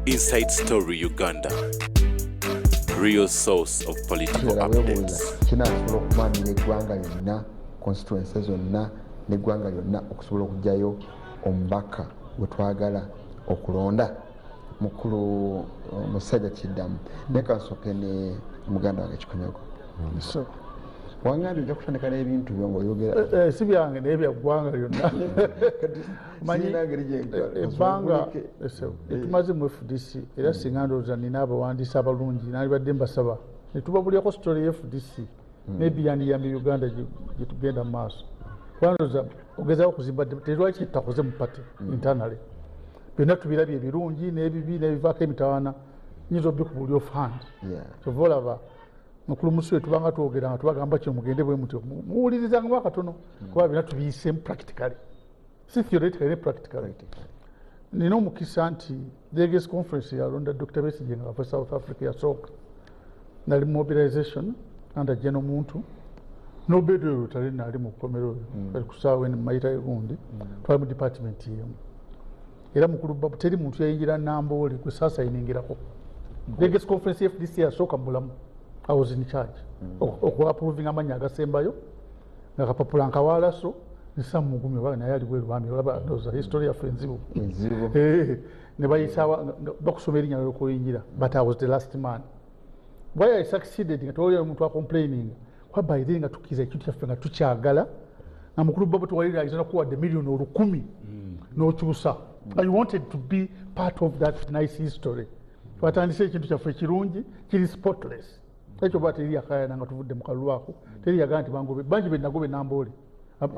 Inside Story Uganda. Real source of political updates. Kinasobola okumanira eggwanga lyonna, constituencies zonna n'eggwanga lyonna okusobola okujjayo omubaka we twagala okulonda. Mukulu Musajja Kiddamu ne kasooke ne muganda wange Kikonyogo. So Wangambye ojja kutandika n'ebintu byo ng'oyogera. Si byange naye bya ggwanga lyonna. Manyi ebbanga etumaze mu FDC era singa ndowooza nina abawandiisi abalungi nandibadde mbasaba ne tubabulyako story ya FDC maybe yandiyambye Uganda gye tugenda mu maaso. Ndowooza ogezaako kuzimba terwaki tutakoze mu party internally. Byonna tubirabye ebirungi n'ebibi n'ebivaako emitawaana nyinza obikubuli off hand. Kyova olaba mukulu musu tubanga twogera nga tubagamba kino mugende bwe mutyo muwulirizanga mu akatono kuba byonna tubiyiseemu practically. Si theoretically ne practically. Nina omukisa nti Delegates Conference yalonda Dr. Besigye nga ava South Africa yasooka. Nali mobilization under General Muntu. N'obeddwo olutale nali mu kkomero bali kusaawa eno mayita egundi twali mu department yemu. Era mukulu babu teri muntu yayingira Namboole gwe saasayiningirako. Delegates Conference FDC yasooka mu bulamu. I was in charge. Approving amanya agasembayo nga kapapula nkawaalaso nisa mugumi oba naye ali bweru bambi olaba ndoza history ya fenzibu. Ne bayisawa bakusoma erinnya ly'okuyingira but I was the last man. Why I succeeded nga tewali omuntu complaining kwa by then nga tukiza ekintu kyaffe nga tukyagala na mukulu babu tuwalira ayizana kuwadde million 10 n'okyusa. I wanted to be part of that nice history. Twatandise ekintu kyaffe kirungi kiri spotless. Ekyo bwa teri yakayana nga tuvudde mu kalulu ako teri yagaa nti bangobe bangi be nagobe Namboole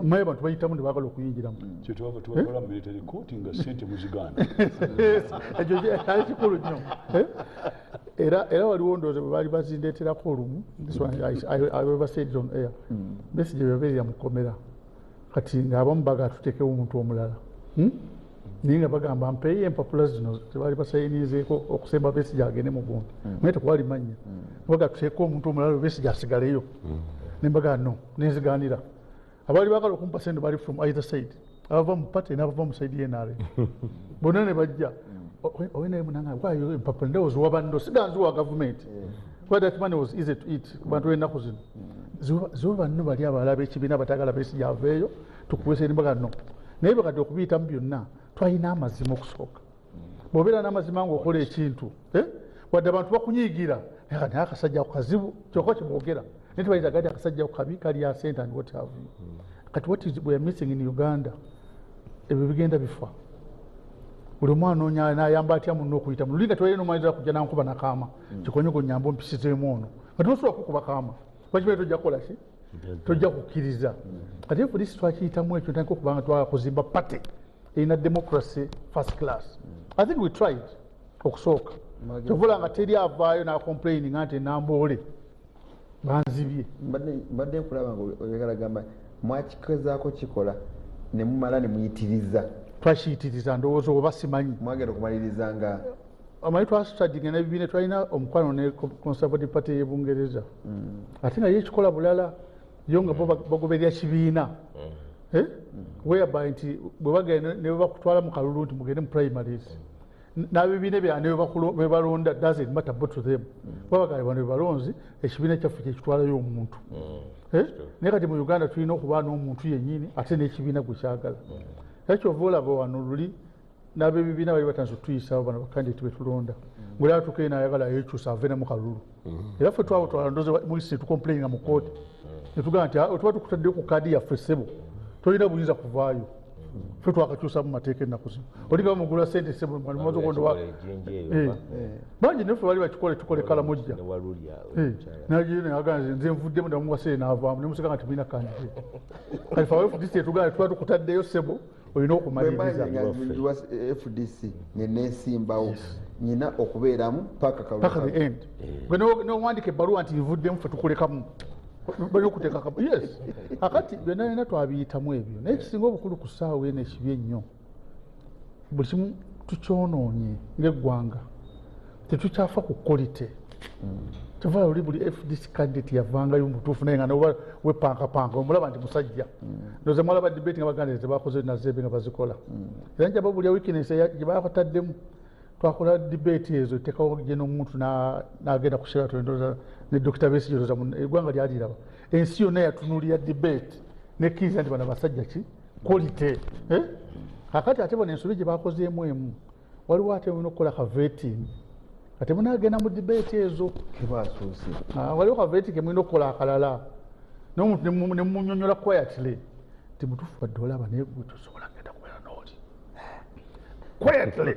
maye bantu bayitamu ne baagala okuyingiramu kyo tubakola military court nga ssente mu Uganda ekyo kyali kikulu nnyo era waliwo ndowooza bwe baali bazindeeterako olumu I said it on air Besigye yabeerera mu kkomera kati ng'abamu baga tuteekewo omuntu omulala naye nga bagamba mpeeyo empapula zino tebaali basayinizeeko okusemba Besigye agende mu gundi naye tekwali mannya baga tuteeko omuntu omulala Besigye asigaleyo ne mbaga no nenzigaanira abaali baagala okumpa sente bali from either side abava mu party n'abava mu side y'NRM bonna ne bajja owenaye munanga waayo empapula ndowooza wabando siganzi wa gavumenti kuba that money was easy to eat ku bantu b'ennaku zino ziwe banno bali abalala b'ekibiina batagala Besigye aveeyo tukuwesa ne mbaga no naye bakadde okubiyitamu byonna twalina amazima okusooka bw'obeera n'amazima ng'okola ekintu wadde abantu bakunyiigira naye akasajja ku kazibu kyokka kyebogera naye tebalira gadi akasajja ku kabi kali ya sente and what have you. Kati what is we are missing in Uganda ebyo bigenda bifa buli omwana onyaa n'ayamba atya munno okuyita mu lulinga tewalina n'omwanyiza kujja n'ankuba nakaama Kikonyogo nyamba ompisizeemu ono kati tosobola kukuba kaama lwaki tojja kukola ki tojja kukkiriza kati FDC twakiyitamu ekyo ntandika okubanga twagala kuzimba party erina democracy first class. I think we tried okusooka kyovula nga teri avaayo n'acomplaining nti Namboole banzibye mbadde nkulaba nga oyagala gamba mwakikozaako kikola ne mumala ne muyitiriza twakiyitiriza ndowooza oba simanyi mwagenda okumaliriza nga amanyi twasitadinga n'ebibiina twalina omukwano ne Conservative Party y'e Bungereza ate nga ye ekikola bulala yo nga bo bagoberera kibiina whereby nti bwe bagenda ne bakutwala mu kalulu nti mugende mu primaries n'abibiina byane bwe balonda doesn't matter but to them babagale bano balonzi ekibiina kyaffe kyekitwalayo omuntu naye kati mu Uganda tulina okuba n'omuntu yennyini ate n'ekibiina gwe kyagala ekyova olaba wano luli n'abebibiina bali batandise otuyisaawo bano bakandidate betulonda bwe atuukeyo n'ayagala yekyusa ave ne mu kalulu era ffe twabutwala ndoze muyisi netukomplaininga mu kooti netugamba nti tuba tukutaddeyo ku kaadi yaffe ssebo tolina buyinza kuvaayo ffe twakakyusa mu mateeka ennaku zino olinga bamugula sente ssebo mumaze okondowa bangi neffe bali bakikole tukole kalamojja nagiyo nagamba nze nvuddemu namuwasire n'avaamu nemuseka nga tebulina kandide kati fe FDC etugamba tuba tukutaddeyo ssebo olina okumaliriza FDC nenesimbawo nyina okubeeramu paka the end gwe nowandika ebbaluwa nti nvuddemu ffe tukulekamu bali okuteeka yes akati byonna byonna twabiyitamu ebyo naye ekisinga obukulu ku ssaawa eno ekibi ennyo buli kimu tukyonoonye ng'eggwanga tetukyafa ku quality tevala oli buli FDC candidate yavangayo mutuufu naye nga noba wepankapanka omulaba nti musajja ndoze mwalaba debate nga baganda tebakoze nazebe nga bazikola era njaba buli weakness gye baabataddemu twakola debate ezo tekawo geno omuntu n'agenda ku Sheraton ne Dr. Besigye Roza eggwanga lyaliraba ensi yonna yatunulira debate nekkiriza nti bano basajja ki quality kakati ate bona ensobi gye bakozeemu emu waliwo ate mulina okukola ka vetting ate munaagenda mu debate ezo waliwo ka vetting mulina okukola akalala n'omuntu ne munyonyola quietly ti mutuufu badde olaba naye gwe tosobola genda kubeera n'oli quietly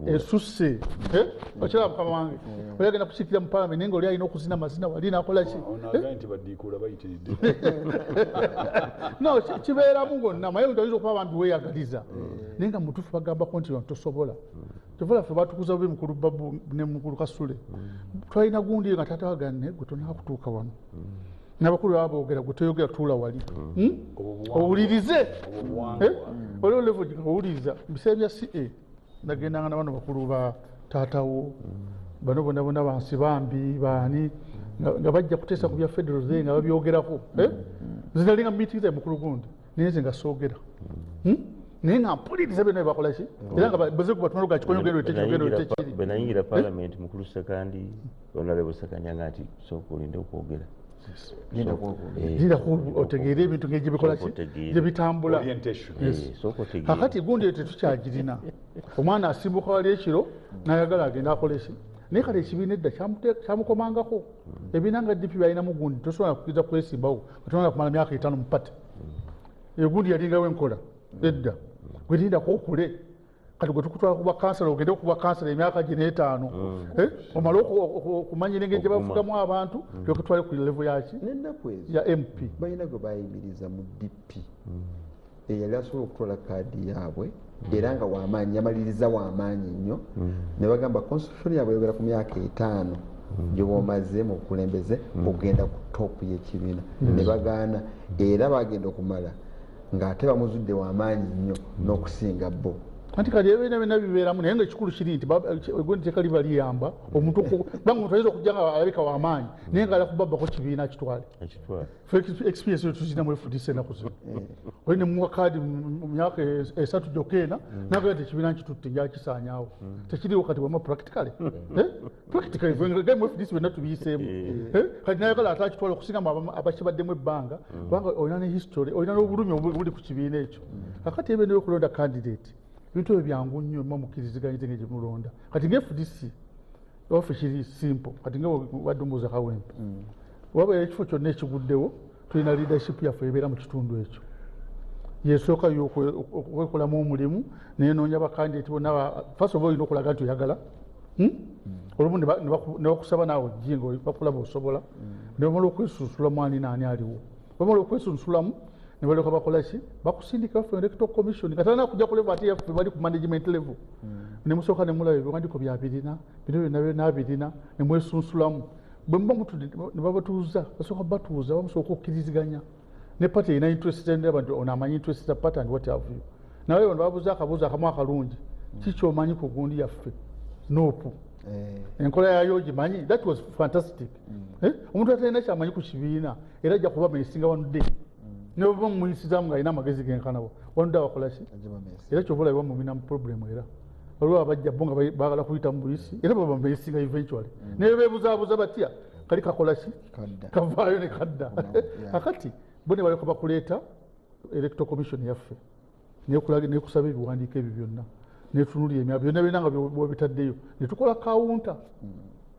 esusse okiraba mukama wange oli agenda kukiikira mu palamenti naye nga oli alina okuzina mazina wali nakola ki no kibeeramu gonna maye oyinza okuba abantu weeyagaliza naye nga mutuufu bagambako nti tosobola kyova laffe batukuza bubi mukulu babu ne mukulu kasule twalina gundi nga taata wagane gwe tonakutuuka wano n'abakulu baba boogera gwe toyogera tuula wali owulirize olio levo gikawuliriza biseera bya CA nagendanga na bano bakulu ba taatawo bano bonna bonna bansi bambi baani nga bajja kuteesa ku bya federal ze nga babyogerako zinalinga meeting za mukulu gundi naye nze nga soogera naye nga mpuliriza byonna bye bakola ki era nga baze kubatumala ga kikonyogero tekiri bwe nayingira parliament mukulu sekandi honorable Sekanyanga nti sooka olinde okwogera Linda otegeera ebintu ng'egye bikola ki gye bitambula kakati gundi tetukyagirina omwana asimbuka wali ekiro n'ayagala agenda akole ki naye kale ekibiina edda kyamukomangako ebiina nga DP byalinamu gundi tosobola kukiriza kwesimbawo tosobola kumala myaka 5 mu pate eyo gundi yalingawo enkola edda gwe lindako okule kati gwe tukutwala kuba kansala ogende okuba kansala emyaka gye n'etaano omale okumanyira engeri gye bavugamu abantu tyoketwale ku level yaki ya MP balina gwe bayimiriza mu DP eyali asobola okutwala kaadi yaabwe era nga wamaanyi yamaliriza wamaanyi nnyo ne bagamba constitution yaabwe yogera ku myaka 5 gyoba omaze mu bukulembeze ogenda ku topu y'ekibiina ne bagaana era bagenda okumala ng'ate bamuzudde wamaanyi nnyo n'okusinga bo anti kali ebiina byonna bibeeramu naye nga ekikulu kiri nti eggwanga teka liba liyamba omuntu kubanga omuntu ayinza okujja nga alabika w'amaanyi naye nga alakubabbako kibiina kitwale experience tuzina mu FDC ennaku zino oli ne muwa kaadi mu myaka 3 gyokka nagala tekibiina nkitutte njakisaanyaawo tekiriwo kati wama practically mu FDC byonna tubiyiseemu kati nayagala ate akitwale okusingamu abakibaddemu ebbanga kubanga olina ne history olina n'obulumi obuli ku kibiina ekyo kakati ebyo nebyokulonda candidate ebintu ebyo byangu nnyo mukkiriziganyirize ng'egye mulonda kati ng'FDC waffe kiri simple kati nga wadde ombuuza Kawempe waba ekifo kyonna ekiguddewo tulina leadership yaffe ebeera mu kitundu ekyo yesooka okwekolamu omulimu nenoonya bakandidate bonna first of all olina okulaga nti oyagala olumu ne bakusaba naawe ojje nga bakulaba osobola ne bamala okwesunsulamu ani naani aliwo bamala okwesunsulamu ne balyoka bakola ki bakusindika baffe electoral commission katana kujja ku level ate yaffe bali ku management level ne musooka ne mulaba ebiwandiiko bya birina bino byonna birina ne mwesunsulamu bwe muba mutudde ne babatuuza basooka batuuza bamusooka okkiriziganya ne party erina interest abantu ono amanyi interest za party and what have you nawe bano babuuza akabuuzo akamu akalungi kikyomanyi ku gundi yaffe nopu enkola yayo gimanyi that was fantastic omuntu atalina kyamanyi ku kibiina era ajja kuba meesinga wanudde ne baba muyisizaamu ng'alina amagezi genkanabo wanudde abakola ki era kyova olabibwa mubina mu problem era waliwo abajja bo nga baagala kuyita mu buyisi era baba meesinga eventually naye beebuzaabuza batya kali kakola ki kavaayo ne kadda akati bo ne balyoka bakuleeta electoral commission yaffe nekusaba ebiwandiiko ebyo byonna netunulira emyaka byonna birina nga bwebitaddeyo netukola kawunta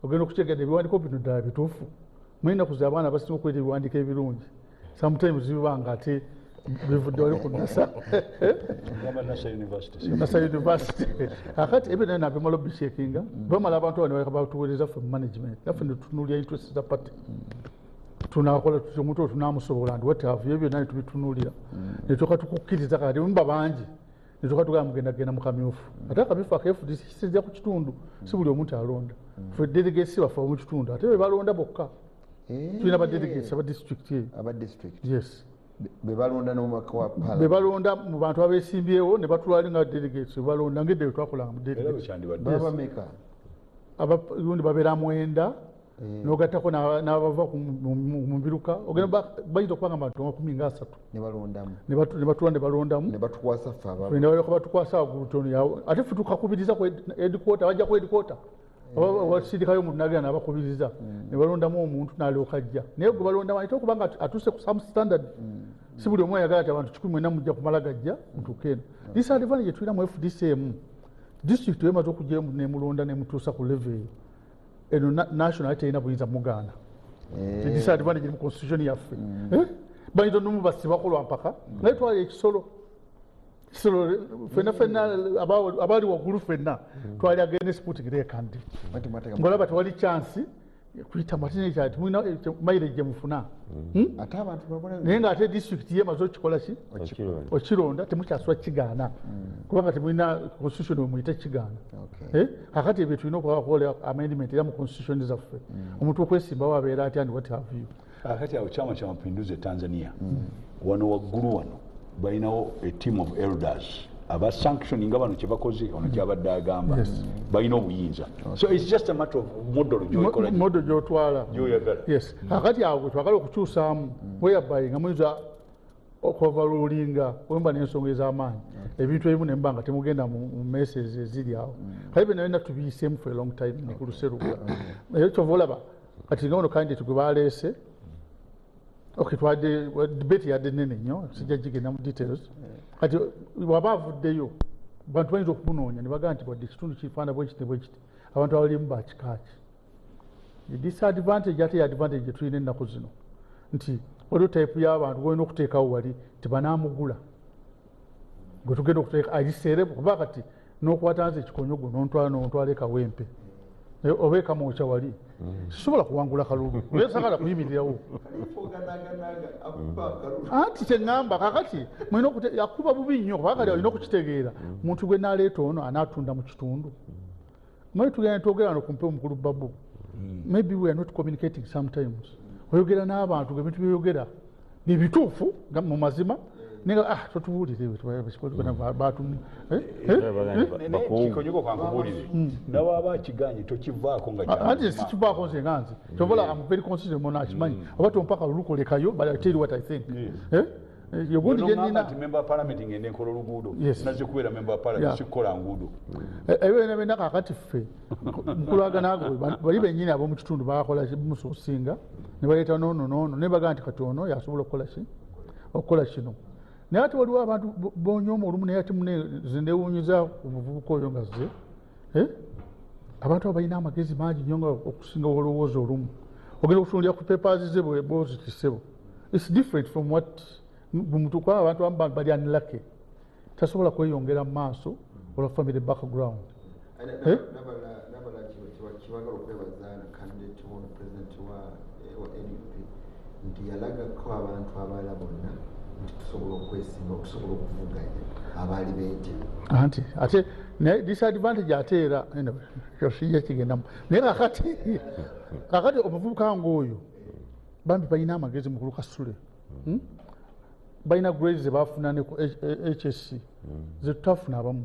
ogenda okukyegedde ebiwandiiko bino ddala bituufu mulina kuza abaana basinga okuleeta ebiwandiiko ebirungi sometimes biba nga ate bivudde wali ku NASA University akati ebyo naye nabimala obishakinga bamala abantu bano batuweereza ffe mu management naffe netutunulira interest za party tunakola tutyo omuntu oyo tunamusobola ndi whatever ebyo byonna netubitunuulira netwoka tukukkiriza kati muba bangi netwoka tugamba mugendagenda mu kamyufu ate akamyufu aka FDC kisinzira ku kitundu si buli omuntu alonda ffe delegates baffe mu kitundu ate be balonda bokka tulina badelegates aba district yes bebalonda n'omumaka wa parliament bebalonda mu bantu abeesimbyewo ne batwala nga delegates bebalonda ng'edde bwe twakolanga mu delegates babameka abalundi babeera 9 n'ogattako n'abava mu biruka ogenda bayita okubanga abantu 30 ne batula ne balondamu ne batukwasa ffe batukwasa waggulu yawe ate ffe tukakubiriza ku headquarter bajja ku headquarter abasirikale omuntu n'agenda n'abakubiriza ne balondamu omuntu n'alyoka ajja naye gwe balondamu ayite okubanga atuuse ku some standard si buli omu ayagala ti abantu 14 mujja kumala gajja mutuuke eno disadvantage tulina mu FDCM district emaze okujja nemulonda nemutuusa ku level eno national ate erina buyinza mugaana disadvantage mu constitution yaffe bayinza nomubasibako lwampaka naye twali ekisolo fenna abaali waggulu fenna twali against putting their candidate ngolaba tewali chance kuyita matine kyati mulina maire gye mufuna naye nga ate district yemaze okikola ki okironda temukyasula kigaana kubanga temulina constitution wemuyita kigaana kakati ebyo tulina okubakola amendment era mu constitution zaffe omuntu okwesimbawo abeera atya ndi what have you kakati awo kyama kya mapinduzi e Tanzania wano waggulu wano balinawo a team of elders aba sanctioning bano kye bakoze ono kyabadde agamba balina obuyinza so it's just a matter of model gyotwala yes kakati awo twagala okukyusaamu whereby nga muyinza okuvalulinga wemba n'ensonga ez'amaanyi ebintu ebimu nemba nga temugenda mu messages eziri awo kale bino byonna tubiyiseemu for a long time nekuluseruka naye kyova olaba kati nga ono candidate gwe baleese okay twadde debate yadde nene nnyo sijja gigenda mu details kati waba avuddeyo bantu bayinza okumunoonya ne bagamba nti wadde ekitundu kifaana bwekiti bwekiti abantu abalimu bakikaaki disadvantage ate advantage gye tulina ennaku zino nti waliwo type y'abantu golina okuteekawo wali tebanaamugula gwe tugenda okuteeka agiseerebu kuba kati n'okwata nze ekikonyogo nontwala ekawempe oba ekamwokya wali sisobola kuwangula kalulu oyesagala kuyimirirawo anti kyeŋŋamba kakati akuba bubi nnyo kubakali alina okukitegeera omuntu gwe naaleeta ono anaatunda mu kitundu mali tugenda twogera no kumpe omukulu babu maybe we are not communicating sometimes oyogera n'abantu ebintu byeyogera bibituufu mu mazima nenga totubuulire kikonyogo kankubuulire nawaba akiganye tokivaako anti sikivaako nze nga nze tobola am very consistent mona akimanyi oba tompaka lulukolekayo but I tell you what I think yogundi gyenina member of parliament ngende nkola oluguudo naze kubeera member of parliament sikola nguudo ebyo bena kakati ffe mukulagana ago bali bennyini ab'omu kitundu bakola musosinga ne baleeta noono ne bagamba nti kati ono yasobola okukola kino naye ate waliwo abantu bonyooma olumu naye ate nze ndewuunyiza omuvubuka oyo nga ze abantu abo balina amagezi mangi nnyo nga okusinga olowooza olumu ogenda okutunulira ku papers ze bozikisebo its different from what muntu kuba abantu abamu bali unlucky tasobola kweyongera mu maaso olwa family background kibagala okwebaza candidate wono president wa NUP nti yalagako abantu abalala bonna nti tusobola okwesimba okusobola okuvuganya abaali beetya anti ate naye disadvantage ate era kyosijja kigendamu naye kakati omuvubuka ng'oyo bambi balina amagezi mu kuluka ssule balina grades zebafuna ne ku HSC zetutafuna abamu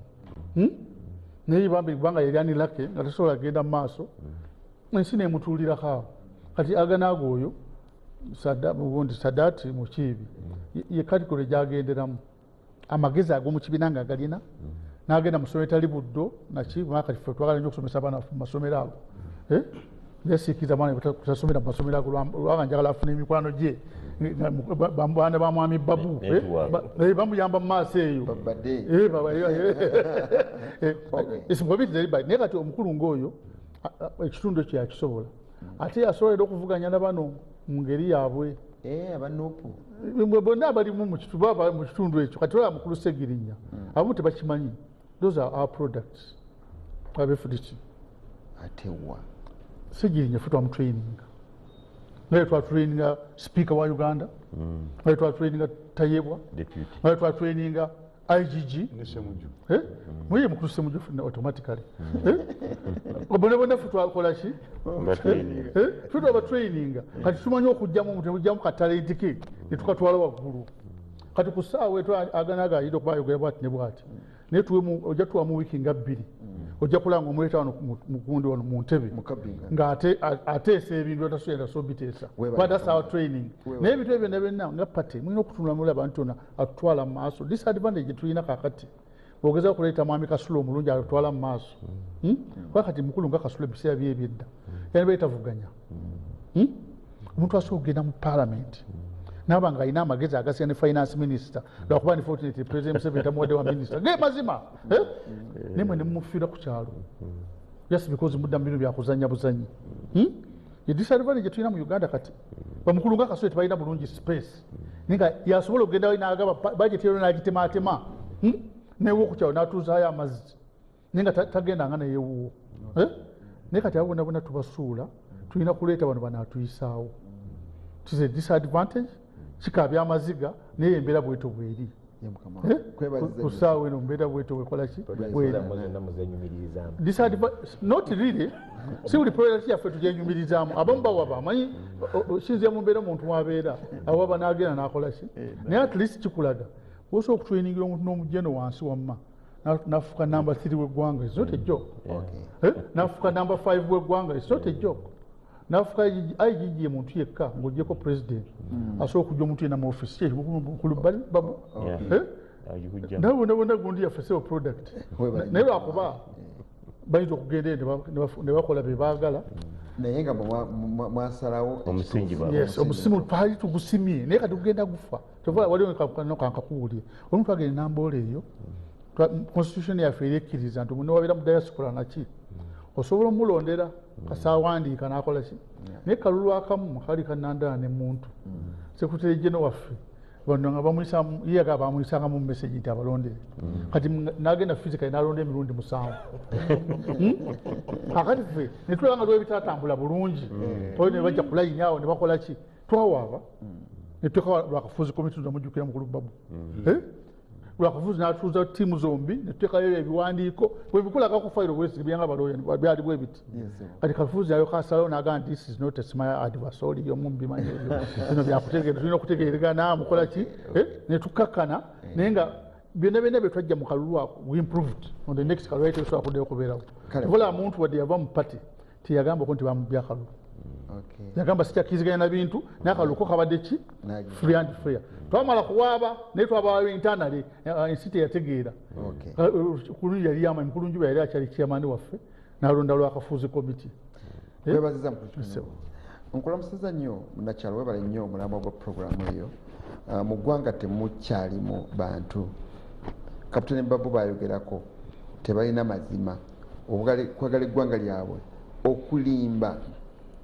naye bambi kubanga yali anilake nga tasobola kugenda mu maaso ensi nemutuulirako awo kati aganaago oyo ubundi Sadat Mukiibi ye katikole gyagenderamu amagezi ag'omu kibiina nga galina n'agenda mu ssomero etali buddo naki mwaka ffe twagala nnyo okusomesa abaana mu masomero ago nesiikiza abaana butasomera mu masomero ago lwanga njagala afuna emikwano gye baana ba mwami Babu bamuyamba mu maaso eyo naye kati omukulu ng'oyo ekitundu ekyo yakisobola ate yasobola era okuvuganya na bano mu ngeri yaabwe abanupu bonna abalimu mu kitundu ekyo kati olaba mukulu Segirinya abamu tebakimanyi those are our products abefudiki atewa Segirinya ffe twamutraininga naye twatraininga speaker wa Uganda naye twatraininga Tayebwa naye twatraininga IGG muye mukulu Ssemuju automatically bonna ffe twakola ki ffe twabatraininga kati tumanyi okugjamu omuntu nebugjamu katalenti ke ne tukatwala waggulu kati ku ssaawa aganaga ayida okuba ayogera bwati ne bwati naye ojja tuwa mu wiiki nga 2 ojja kulanga omuleeta wano mugundi wano mu ntebe ng'ateesa ebintu atasobola sobiteesa kuba that's our training naye ebintu ebyo byonna nga pate mulina okutunula muli abantu yonna atutwala mu maaso disadvantage gye tulina kaakati bw'ogezao okuleeta mwami Kasula omulungi atutwala mu maaso kuba kati mukulu nga Kasula ebiseera bye ebyedda yani beetavuganya omuntu asobola okugenda mu parliament naba nga alina amagezi agasinga ne finance minister lwakuba ni fortunate president Museveni tamuwadde wa minister ge mazima nemwe ne mumufiira ku kyalo just because mudda mu bino byakuzanya buzanyi disadvantage tulina mu Uganda kati bamukulu nga Kasule tebalina bulungi space ninga yasobola okugenda n'agaba budget yero n'agitematema newo ku kyalo n'atuuzaayo amazzi ninga tagenda nga neyewuwo naye kati abo bonna tubasuula tulina kuleeta bano banaatuyisaawo tize disadvantage kikaabya amaziga naye embeera bweto bweri kusaawa eno mbeera bweto bwekolaki not really si buli project yaffe tugyenyumirizaamu abamu bawaba amanyi kinze mu mbeera omuntu mwabeera awaba n'agenda n'akolaki naye at least kikulaga osobola okutrainingira omuntu n'omujeno wansi wamma nafuuka number 3 w'eggwanga is not a joke nafuuka number 5 w'eggwanga is not a joke nafuka IGG muntu yekka ng'ogyeko president asobola okujja omuntu yena mu office babu nawe bonna gundi yaffe product naye lwakuba bayinza okugenda ne bakola bye baagala naye nga mwasalawo omusimu twali tugusimye naye kati tugenda gufa waliwo kankakuwulire omuntu agenda namboola eyo constitution yaffe erekkiriza nti omuntu wabeera mu diaspora naki osobola omulondera kasaawandiika n'akola ki naye kalulu akamu kali kanandala ne muntu sekretary general waffe bano nga yeyaga bamuyisanga mu message nti abalondere kati n'agenda physically n'alonda emirundi 7 kakati ffe ne tulaba nga lwebitaatambula bulungi oyo ne bajja kulayini awo ne bakola ki twawaaba ne tuteeka lwakafuzi committee namujjukira mukulu babu lwakafuzi n'atuuza ttiimu zombi ne tuteekayo ebiwandiiko bwebikulaga ku fayiro bwesi byanga baloya byali bwe biti kati kafuzi nayo kasalawo n'agamba this is not a smile adversary omumbimanyi ebyo bino byakutegeera tulina okutegeeragana mukola ki ne tukkakkana naye nga byonna byonna bye twajja mu kalulu ako we improved on the next kalulu ayite bisobola kuddayo okubeerawo tebola muntu wadde yava mu pati teyagambako nti bamubya akalulu yagamba sikyakiriziganya na bintu n'akalulu ko kabadde ki free and fair twamala kuwaaba naye twabawayo internally ensi teyategeera kulungi yali yamanyi mukulungi yali akyali chairman waffe n'alonda lwakafuuzi committee webaziza nkulamusiza nnyo munakyalo webale nnyo omulambo gwa programu eyo mu ggwanga temukyalimu bantu kapitani Babu bayogerako tebalina mazima kwagala eggwanga lyabwe okulimba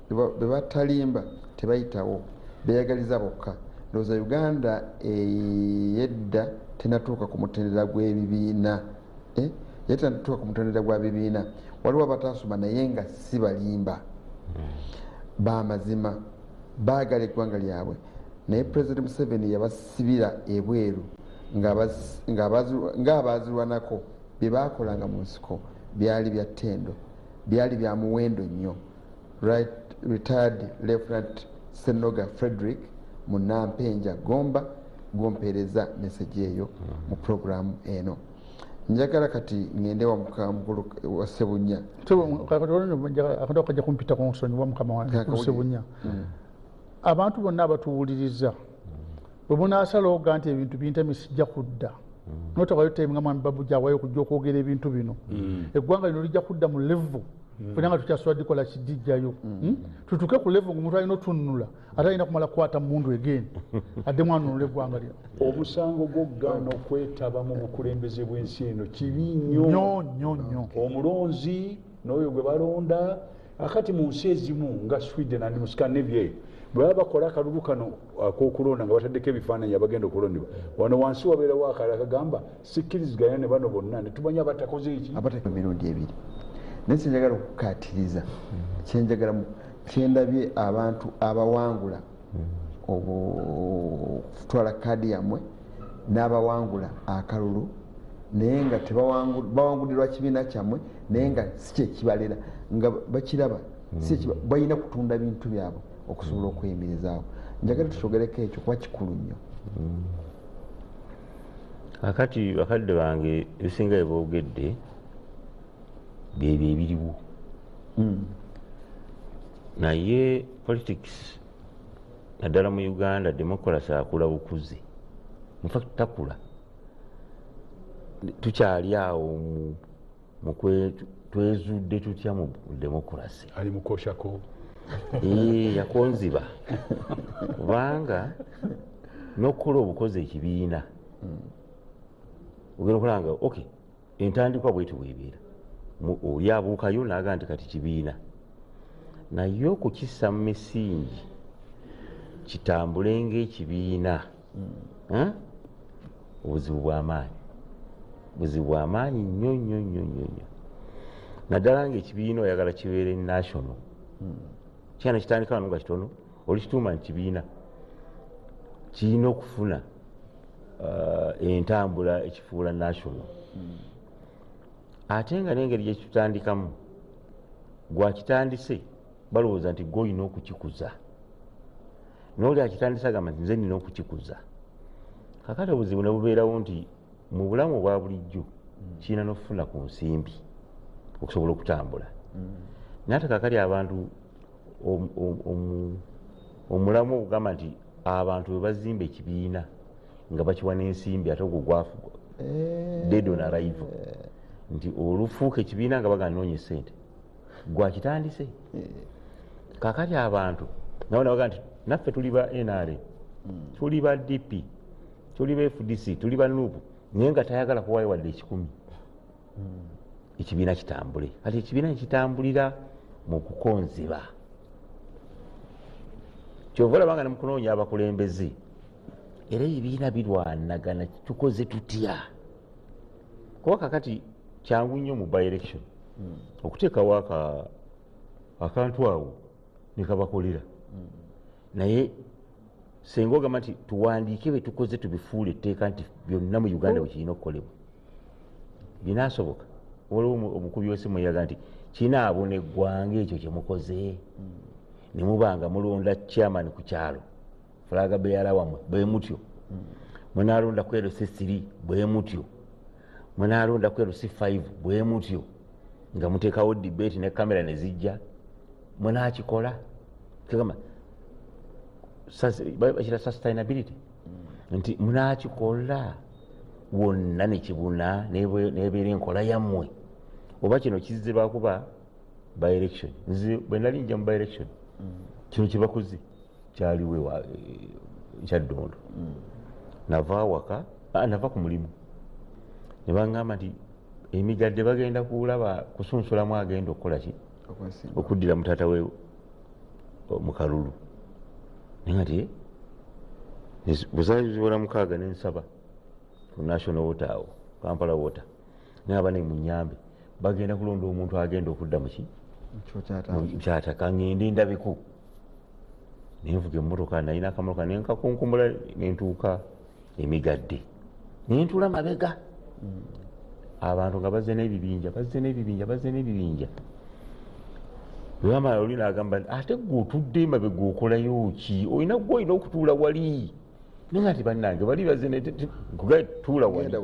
bebatalimba tebayitawo beyagaliza bokka ndowooza Uganda yedda tenatuuka ku mutendera gw'ebibiina tenatuuka ku mutendera gwa bibiina waliwo abatasoma naye nga si balimba bamazima baagala eggwanga lyabwe naye President Museveni yabasibira ebweru ng'abaazirwanako bye baakolanga mu nsiko byali bya ttendo byali bya muwendo nnyo retired Lieutenant Senoga Frederick Munampenja Gomba gompereza message eyo mu programu eno njagala kati ngende wa mukulu wa Sebunya akanda okajja kumpita ku nsonyi wa mukama wa Sebunya abantu bonna abatuwuliriza bwe munaasala oga nti ebintu bintami sijja kudda notawayo time nga mwami Babu gyawayo okujja okwogera ebintu bino eggwanga lino lijja kudda mu level fena nga tukyasobola dikola kidijjayo tutuuke ku level omuntu alina otununula ate alina kumala kukwata mundu egeni adde mwanunula eggwanga lyo omusango gw'okugaana okwetaba mu bukulembeze bw'ensi eno kibi nnyo omulonzi n'oyo gwe balonda akati mu nsi ezimu nga Sweden and mu Scandinavia bwe baba bakola akalulu kano ak'okulonda nga bataddeko ebifaananyi abagenda okulondebwa wano wansi wabeerawo akala akagamba sikkiriziganya ne bano bonna ne tumanya abatakoze eki abateeka emirundi ebiri naye kyenjagala okukaatiriza kyendabye abantu abawangula okutwala kaadi yammwe n'abawangula akalulu naye nga bawangulirwa kibiina kyammwe naye nga si kyekibalera nga bakiraba balina kutunda bintu byabwe okusobola okweyimirizaawo njagala tukyogereko ekyo kuba kikulu nnyo akati bakadde bange ebisinga byeboogedde byebyo ebiriwo. Naye politics naddala mu Uganda democracy akula bukuzi, in fact takula, tukyali awo twezudde tutya mu democracy. Ali mukoshako yakonziba kubanga n'okukola obukozi ekibiina ogenda okulanga okay entandikwa bweti bwebeera oli abuukayo naga nti kati kibiina, naye okukissa mu misingi kitambule ng'ekibiina obuzibu bw'amaanyi nnyo nnyo nnyo nnyo, naddala ng'ekibiina oyagala kibeere national. Kyana kitandika wano nga kitono olikituuma nti kibiina kirina okufuna entambula ekifuula national. Ate nga n'engeri gyekitandikamu gwakitandise balowooza nti gwe olina okukikuza, n'oli akitandise agamba nti nze nina okukikuza. Kakati obuzibu ne bubeerawo nti mu bulamu obwa bulijjo kirina n'okufuna ku nsimbi okusobola okutambula. Naye ate kakati abantu omulamu okugamba nti abantu bwe bazimba ekibiina nga bakiwa n'ensimbi ate ogwo gwafu dead on arrival, nti olufuuka ekibiina nga bagana noonya sente gwakitandise. Kakati abantu nabo nabaga nti naffe tuli ba NRM, tuli ba DP, tuli ba FDC, tuli ba NUP, naye nga tayagala kuwaayo wadde 10 ekibiina kitambule. Kati ekibiina kitambulira mu kukonziba. Kyova olaba nga ne mu kunoonya abakulembeze era ebibiina birwanagana tukoze tutya. Kuba kakati kyangu nnyo mu by-election okuteekawo akantu awo ne kabakolera, naye senga ogamba nti tuwandiike bye tukoze tubifuule etteeka nti byonna mu Uganda bwe kirina okukolebwa, binaasoboka? Waliwo omukubi w'essimu yaga nti kinaabona eggwanga ekyo kye mukoze ne mubanga mulonda chairman ku kyalo fulaga beyala wamwe bwe mutyo, mwenaalonda ku LC3 bwe mutyo, mwenaalonda ku LC5 bwe mutyo, nga muteekawo debate ne kamera ne zijja, mwenaakikola kigamba bakira sustainability nti munaakikola wonna ne kibuna nebeera enkola yammwe. Oba kino kizze bakuba by-election, nze bwe nali nja mu by-election kino kye bakoze kyaliwo Kyaddondo, nava awaka nava ku mulimu ne baŋŋamba nti emigadde bagenda kulaba kusunsulamu agenda okukola ki okuddira mutaata we mu Kalulu. Naye nti buzazibola 6 n'ensaba ku National Water awo Kampala Water, naye abane mu Nyambe bagenda kulonda omuntu agenda okudda mu ki Kyataka, ngende ndabeko nenvuga emmotoka, nalina akamotoka nenkakunkumula nentuuka emigadde nentuula mabega, abantu nga bazze n'ebibinja bwe bamala oli n'agamba nti ate gwe otudde emabega okolayo ki, olina okutuula wali. Naye nga ti bannange bali bazze nkugaye tuula wali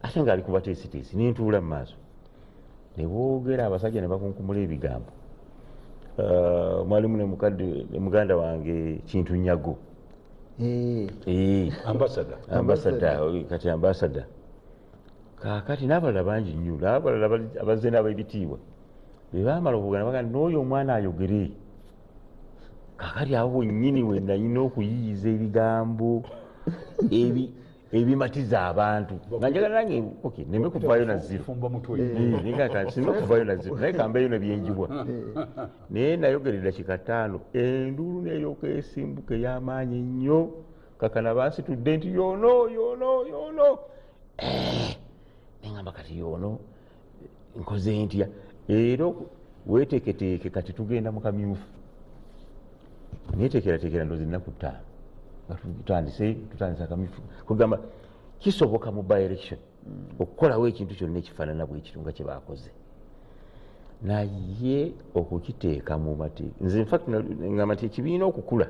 ate ng'ali kuba teesiteesi, nentuula mu maaso ne boogera abasajja ne bakunkumula ebigambo. Mwalimu ne muganda wange Kintu Nyago ambasada kati ambasada kakati n'abalala bangi nnyo, n'abalala abazze n'ab'ebitiibwa bwe baamala okugana bagamba n'oyo omwana ayogere. Kakati awo wennyini we nalina okuyiyiza ebigambo ebimatiza abantu nga njagala nange neme kuvaayo na zero, singa kuvaayo na zero naye kambeeyo ne byenjibwa. Naye nayogerera dakika 5 enduulu n'eryoka esimbuka ey'amaanyi ennyo, kakana bansitudde nti yoono neŋŋamba kati yoono nkoze ntya? Era weeteeketeeke kati tugenda mu kamyufu, neteekerateekera ndoozi ennaku 5 nga tutandise akamyufu. Kugamba kisoboka mu by-election okukolawo ekintu kyonna ekifaanana bwe kityo nga kye baakoze, naye okukiteeka mu mateeka. Nze infact ngamba nti ekibiina okukula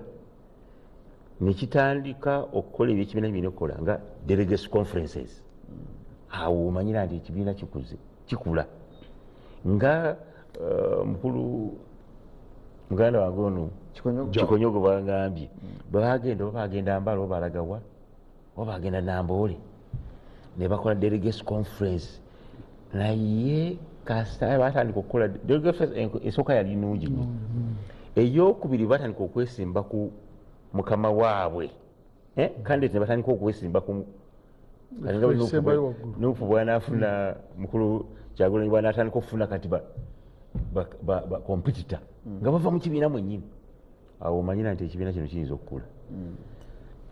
ne kitandika okukola ebyekibiina birina okukola nga delegates conferences, awo omanyira nti ekibiina kikula. nga mukulu muganda wange ono Kikonyogo bangambye bwe bagenda Mbala oba balagawa oba bagenda Namboole ne bakola delegates conference naye kasita batandika okukola esooka yali nnungi nnyo eyokubiri batandika okwesimba ku mukama waabwe candidate ne batandika okwesimba ku Nuupu bwanaafuna mukulu Kyagulanyi bwanaatandika okufuna kati ba competitor nga bava mu kibiina mwennyini awo omanyira nti ekibiina kino kiyinza okukula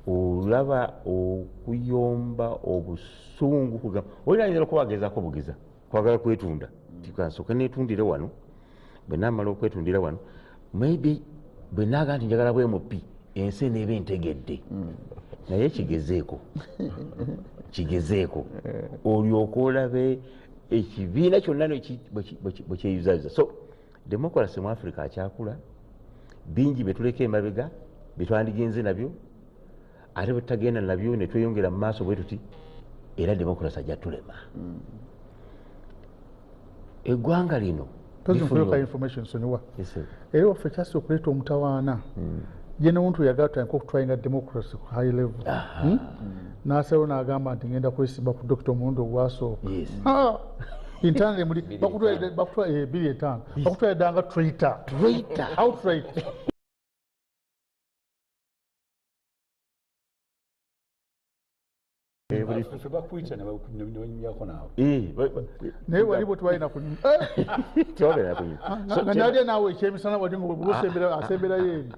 olaba okuyomba obusungu kugamba olina ayinza okuba agezaako bugeza kwagala kwetunda tikansooka neetundire wano bwe naamala okwetundira wano maybe bwe naaga nti njagala bwemupi ensi eneeba entegedde naye kigezeeko olyoka olabe ekibiina kyonna bwe kyeyuzayiza. So democracy mu Africa akyakula bingi betuleka emabega betwandigenze nabyo ate bwetutagenda nabyo ne tweyongera mu maaso bwe tuti era democracy ajja tulema. Eggwanga lino era waffe kyasi okuleeta omutawaana ye n'omuntu yagala tutandika okutwalinga democracy ku high level n'asalawo n'agamba nti ngenda kwesimba ku Dr. Muwendo ogwasooka internally muli bakutwalidde 2.5 bakutwalidde nga traitor outright. naye wali bwe tubalina kunyumya naawe ekyemisana wali asemberayo eri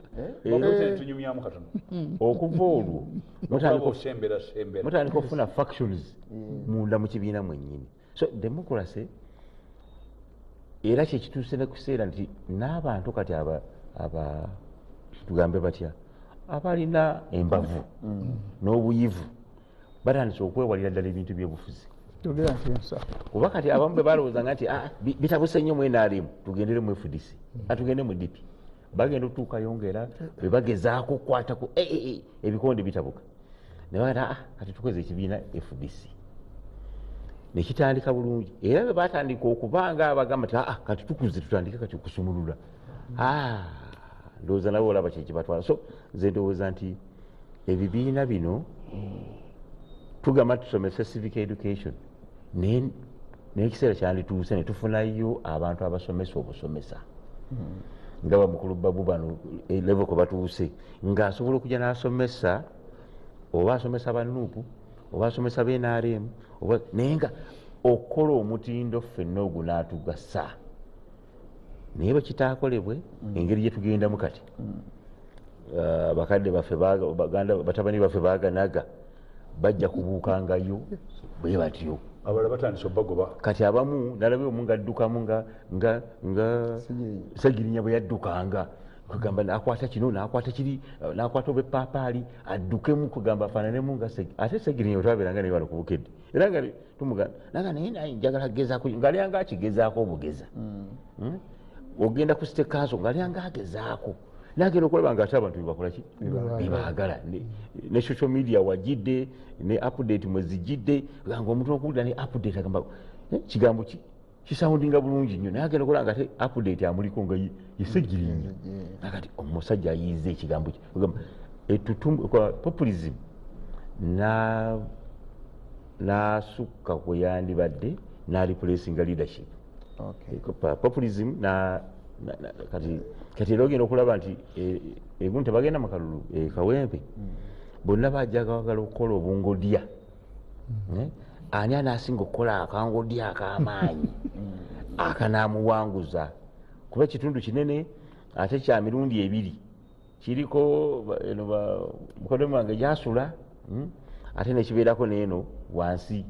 okuva olwo mutandika okufuna factions munda mu kibiina mwennyini. So democracy era kyekituuse ne kuseera nti n'abantu kati aba tugambe batya abalina embavu n'obuyivu batandise okwewalira ddala ebintu by'obufuzi kuba kati abamu bwe balowoozanga nti bitabuse nnyo mu NRM tugendere mu FDC atugende mu DP bagenda otuukayo ngera bwe bagezaako okukwatako ebikonde bitabuka ne bagamba kati tukoze ekibiina FDC nekitandika bulungi era bwe batandika okubanga abagamba nti kati tukuze tutandike kati okusumulula ndowooza nabo olaba kyekibatwala. So nze ndowooza nti ebibiina bino tugamba tusomesa civic education n'ekiseera kyandituuse ne tufunayo abantu abasomesa obusomesa nga bamukulu Babu bano level kwe batuuse ng'asobola okujja n'asomesa oba asomesa ba Nuupu oba asomesa b'NRM naye nga okukola omutindo ffenna ogwo n'atugasa naye bwe kitaakolebwe engeri gye tugendamu kati bakadde baffe batabani baffe baaganaga bajja kubuukangayo bwe batyo abalala batandise obagoba kati abamu nalabye omu ng'addukamu nga Segirinya bwe yaddukanga kugamba nakwata kino nakwata kiri nakwata obepaapaali addukemu kugamba afaananemu nga ate Segirinya otwabeeranga naye wano ku Bukedde era nga tumugamba naga naye njagala kugezaako ng'alyanga akigezaako obugeza ogenda ku State Council ng'alyanga agezaako nagenda okulaba nga ate abantu bebakolaki bebaagala ne social media wagidde ne update mwezigidde nga omuntu okuwulira ne update agamba kigambo ki kisoundinga bulungi nnyo naye agenda okulaba nga ate update amuliko nga ye Segirinya nakati omusajja ayiyiza ekigambo ki ogamba populism n'asukka kwe yandibadde n'replacinga leadership. Populism kati era ogenda okulaba nti egumu tebagenda mu kalulu Kawempe bonna bajja bawagala okukola obungodya ani anaasinga okukola akangodya ak'amaanyi akanaamuwanguza kuba ekitundu kinene ate kya mirundi ebiri kiriko mukoddomi wange gyasula ate nekibeerako neeno wansi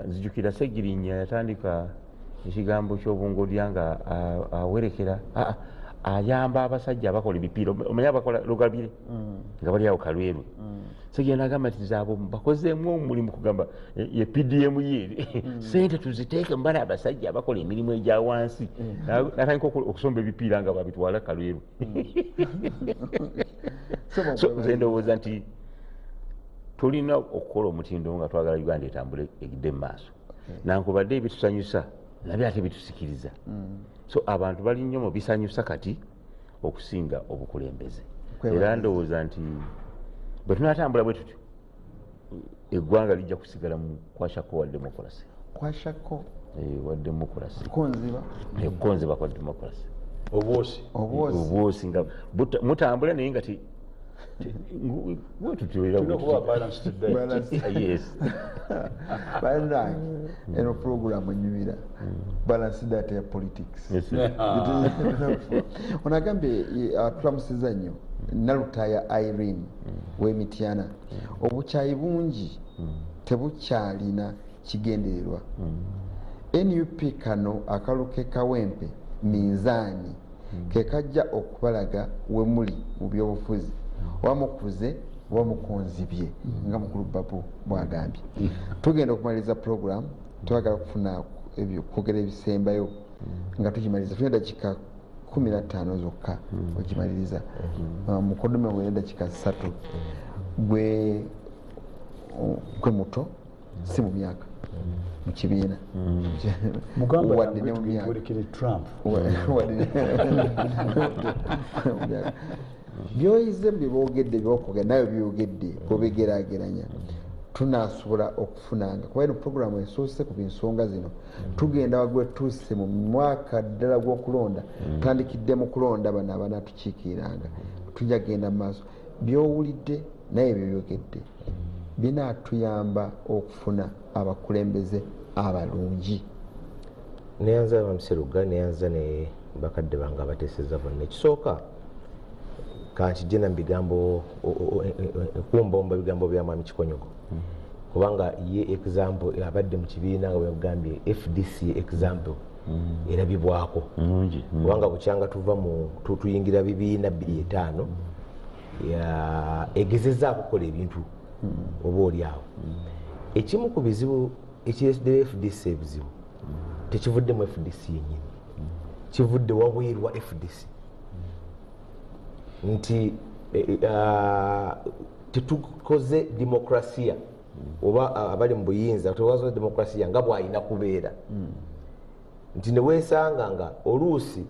nzijukira Segirinya yatandika ekigambo ky'obungodya nga awerekera ayamba abasajja abakola ebipiira omanya abakola lugabire nga bali awo Kalwerwe Segirinya nagamba nti zaabo bakozeemu omulimu kugamba ye PDM ye sente tuziteeke mbala abasajja abakola emirimu egya wansi natandika okusomba ebipiira nga babitwala Kalwerwe. So nze ndowooza nti tulina okukola omutindo nga twagala Uganda etambule egidde mu maaso nankubadde ebitusanyusa nabyo ate bitusikiriza. So abantu bali nnyo mu bisanyusa kati okusinga obukulembeze. Era ndowooza nti bwe tunatambula bwe tutyo eggwanga lijja kusigala mu kwashako wa demokrasi. Kwashako wa demokrasi. Konziba kwa demokrasi. Obwosi nga mutambula naye nga eno programu enyumira balanced data ya politics. Onagambye tulamusiza nnyo Nalutaya Irene w'Emityana. Obukyayi bungi tebukyalina kigendererwa. NUP kano akaluke kawempe minzaani ke kajja okubalaga we muli mu byobufuzi wamukuze wamukonzibye nga mukulu Babu bwagambye. Tugenda okumaliriza program twagala kufuna kwogera ebisembayo nga tukimaliza tulina dakika 15 zokka okimaliriza. Mukodome we dakika 3 gwe muto si mu myaka mu kibiina wadde ne mu myaka byoyize byeboogedde byokugenda nayo byogedde bwobegeraageranya tunasobola okufunanga kuba eno programu esoose ku ensonga zino tugenda wagwe tuuse mu mwaka ddala gw'okulonda tutandikidde mu kulonda bano abanatukiikiranga tujja genda mu maaso byowulidde naye byeyogedde binaatuyamba okufuna abakulembeze abalungi. Neyanza bamuseruga neyanza ne bakadde bange abateeseza bonna. Ekisooka kankijje bigambo kumbomba bigambo bya Mwami Kikonyogo kubanga ye example abadde mu kibiina nga bwegambye FDC example erabibwako kubanga bukyanga tuva mu tuyingira bibiina 25 egezezaako kukola ebintu oba oli awo. Ekimu ku bizibu ekiyesdde FDC ebizibu tekivudde mu FDC yennyini, kivudde wabweru wa FDC nti tetukoze demokrasiya oba abali mu buyinza tewakoze demokrasiya nga bwalina kubeera nti neweesanga nga oluusi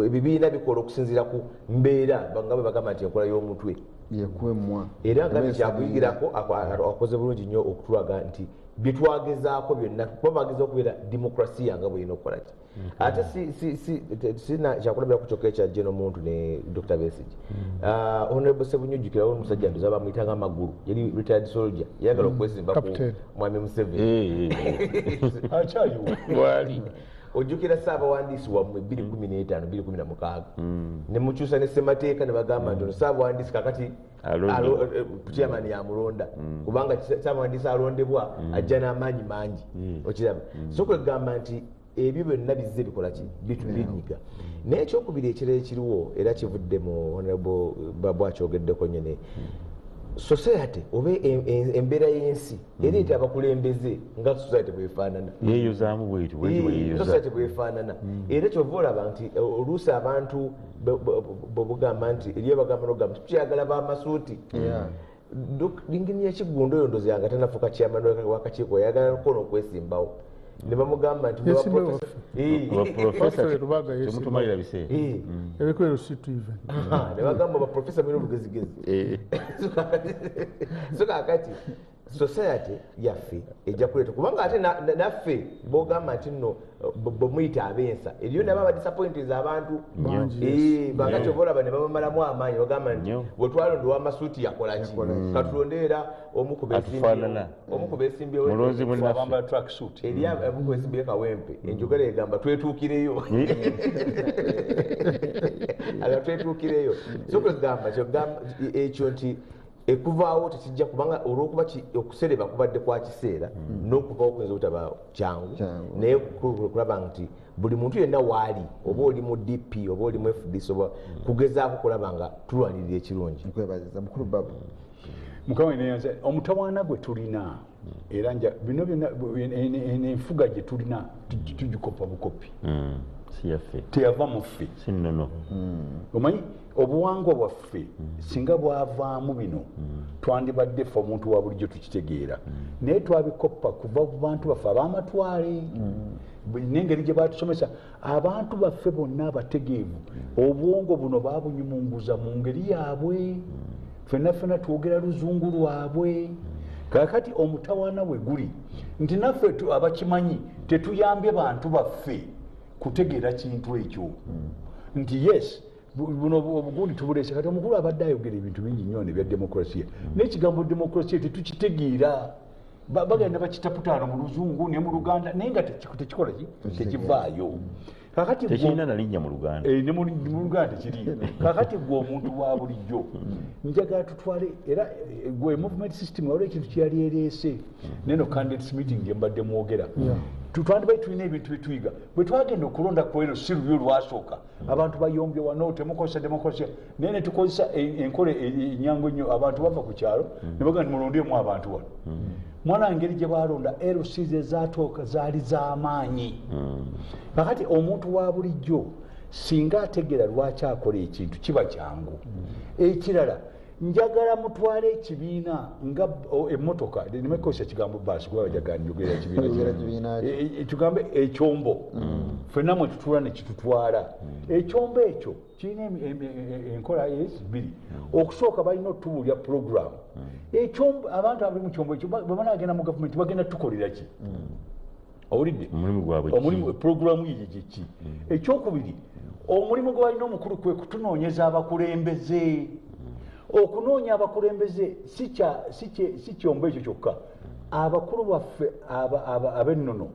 ebibiina bikola okusinziira ku mbeera nga bwe bagamba nti enkola y'omutwe era nga kyakuyigirako akoze bulungi nnyo okutulaga nti byetwagezaako byonna kuba bageza okubeera demokrasiya nga bwelina okukola ki ate sina kyakulabira ku kyokka ekya Jeno Muntu ne Dr. Besigye. Honorable Sebunyujjukirawo omusajja ndoza bamuyitanga amagulu yali retired soldier yayagala okwesimba ku Mwami Museveni ojjukira Ssaabawandiisi wammwe 2015 2016 ne mukyusa ne ssemateeka ne bagamba nti ono Ssaabawandiisi kakati chairman yamulonda kubanga Ssaabawandiisi alondebwa ajja n'amaanyi mangi okiraba so kwegamba nti ebyo byonna bizze bikola ki bitubinyiga naye ekyokubiri ekirala ekiriwo era kivudde mu Honorable Babu akyogeddeko nyene society oba embeera y'ensi ereeta abakulembeze nga society bwefaanana yeeyozaamu bwetu society bwefaanana era kyova olaba nti oluusi abantu bwebugamba nti eriyo bagamba nogamba tukyagala b'amasuuti lingini yakigundo oyo ndozi yanga tanafuka chairman wakakiiko yayagala kono okwesimbawo ne bamugamba nti temutumalira biseera ebikolero situ even ne bagamba baprofesa mwine olugezigezi so kakati society yaffe ejja kuleeta kubanga ate naffe bogamba nti nno bwemuyita abensa eriyo nabo abadisappointed abantu bangati oba olaba ne babamalamu amaanyi bagamba nti bwe twalonda ow'amasuuti yakola ki katulondeera omu ku beesimbyewo eri amu ku beesimbyewo Kawempe enjogera egamba twetuukireyo twetuukireyo so kwegamba ekyo nti ekuvaawo tekijja kubanga olw'okuba okusereba kubadde kwa kiseera n'okuvaawo kuyinza obutaba kyangu naye kulaba nti buli muntu yenna waali oba oli mu DP oba oli mu FDC oba kugezaako kulaba nga tulwanirira ekirungi. Nkwebaziza mukulu Babu. Mukama neyanza omutawaana gwe tulina era bino byonna enfuga gye tulina tugikopa bukopi teyava mu ffe omanyi obuwangwa bwaffe singa bwavaamu bino twandibadde ffe omuntu wa bulijjo tukitegeera naye twabikoppa kuva ku bantu baffe ab'amatwale n'engeri gye batusomesa abantu baffe bonna abategeevu obwongo buno babunyumunguza mu ngeri yaabwe ffenna twogera luzungu lwabwe kakati omutawaana we guli nti naffe abakimanyi tetuyambye bantu baffe kutegeera kintu ekyo nti yes buno obugundi tubuleese kati omukulu abadde ayogera ebintu bingi nnyo ebya demokrasiya n'ekigambo demokrasiya tetukitegeera bagenda bakitaputaano mu luzungu ne mu luganda naye nga tekikola tekivaayo tekirina nalinnya mu luganda ne mu luganda tekiriyo kakati gwe omuntu wa bulijjo njagala tutwale era gwe movement system waliwo ekintu kyeyali ereese neno candidates meeting gye mbadde mwogera twandibali tulina ebintu byetuyiga bwe twagenda okulonda kweno si lubyo lwasooka abantu bayombye wano temukozesa demokrasiya naye netukozesa enkola enyangu ennyo abantu bava ku kyalo ne baga nimulondeemu abantu wano mwana ngeri gye balonda LC ze zaatooka zaali z'amaanyi kakati omuntu wa bulijjo singa ategeera lwaki akola ekintu kiba kyangu ekirala njagala mutwale ekibiina nga emmotoka nimekozesa kigambo baasi kuba bajagala njogera ekibiina tugambe ekyombo ffenna mwe tutula ne kitutwala ekyombo ekyo kirina enkola bbiri okusooka balina otubuulya puroguramu ekyombo abantu abali mu kyombo ekyo bwe banagenda mu gavumenti bagenda tukolera ki owulidde omulimu puroguramu yiye gyeki ekyokubiri omulimu gwe balina omukulu kwe kutunoonyeza abakulembeze okunoonya abakulembeze si kyombo ekyo kyokka abakulu baffe ab'ennono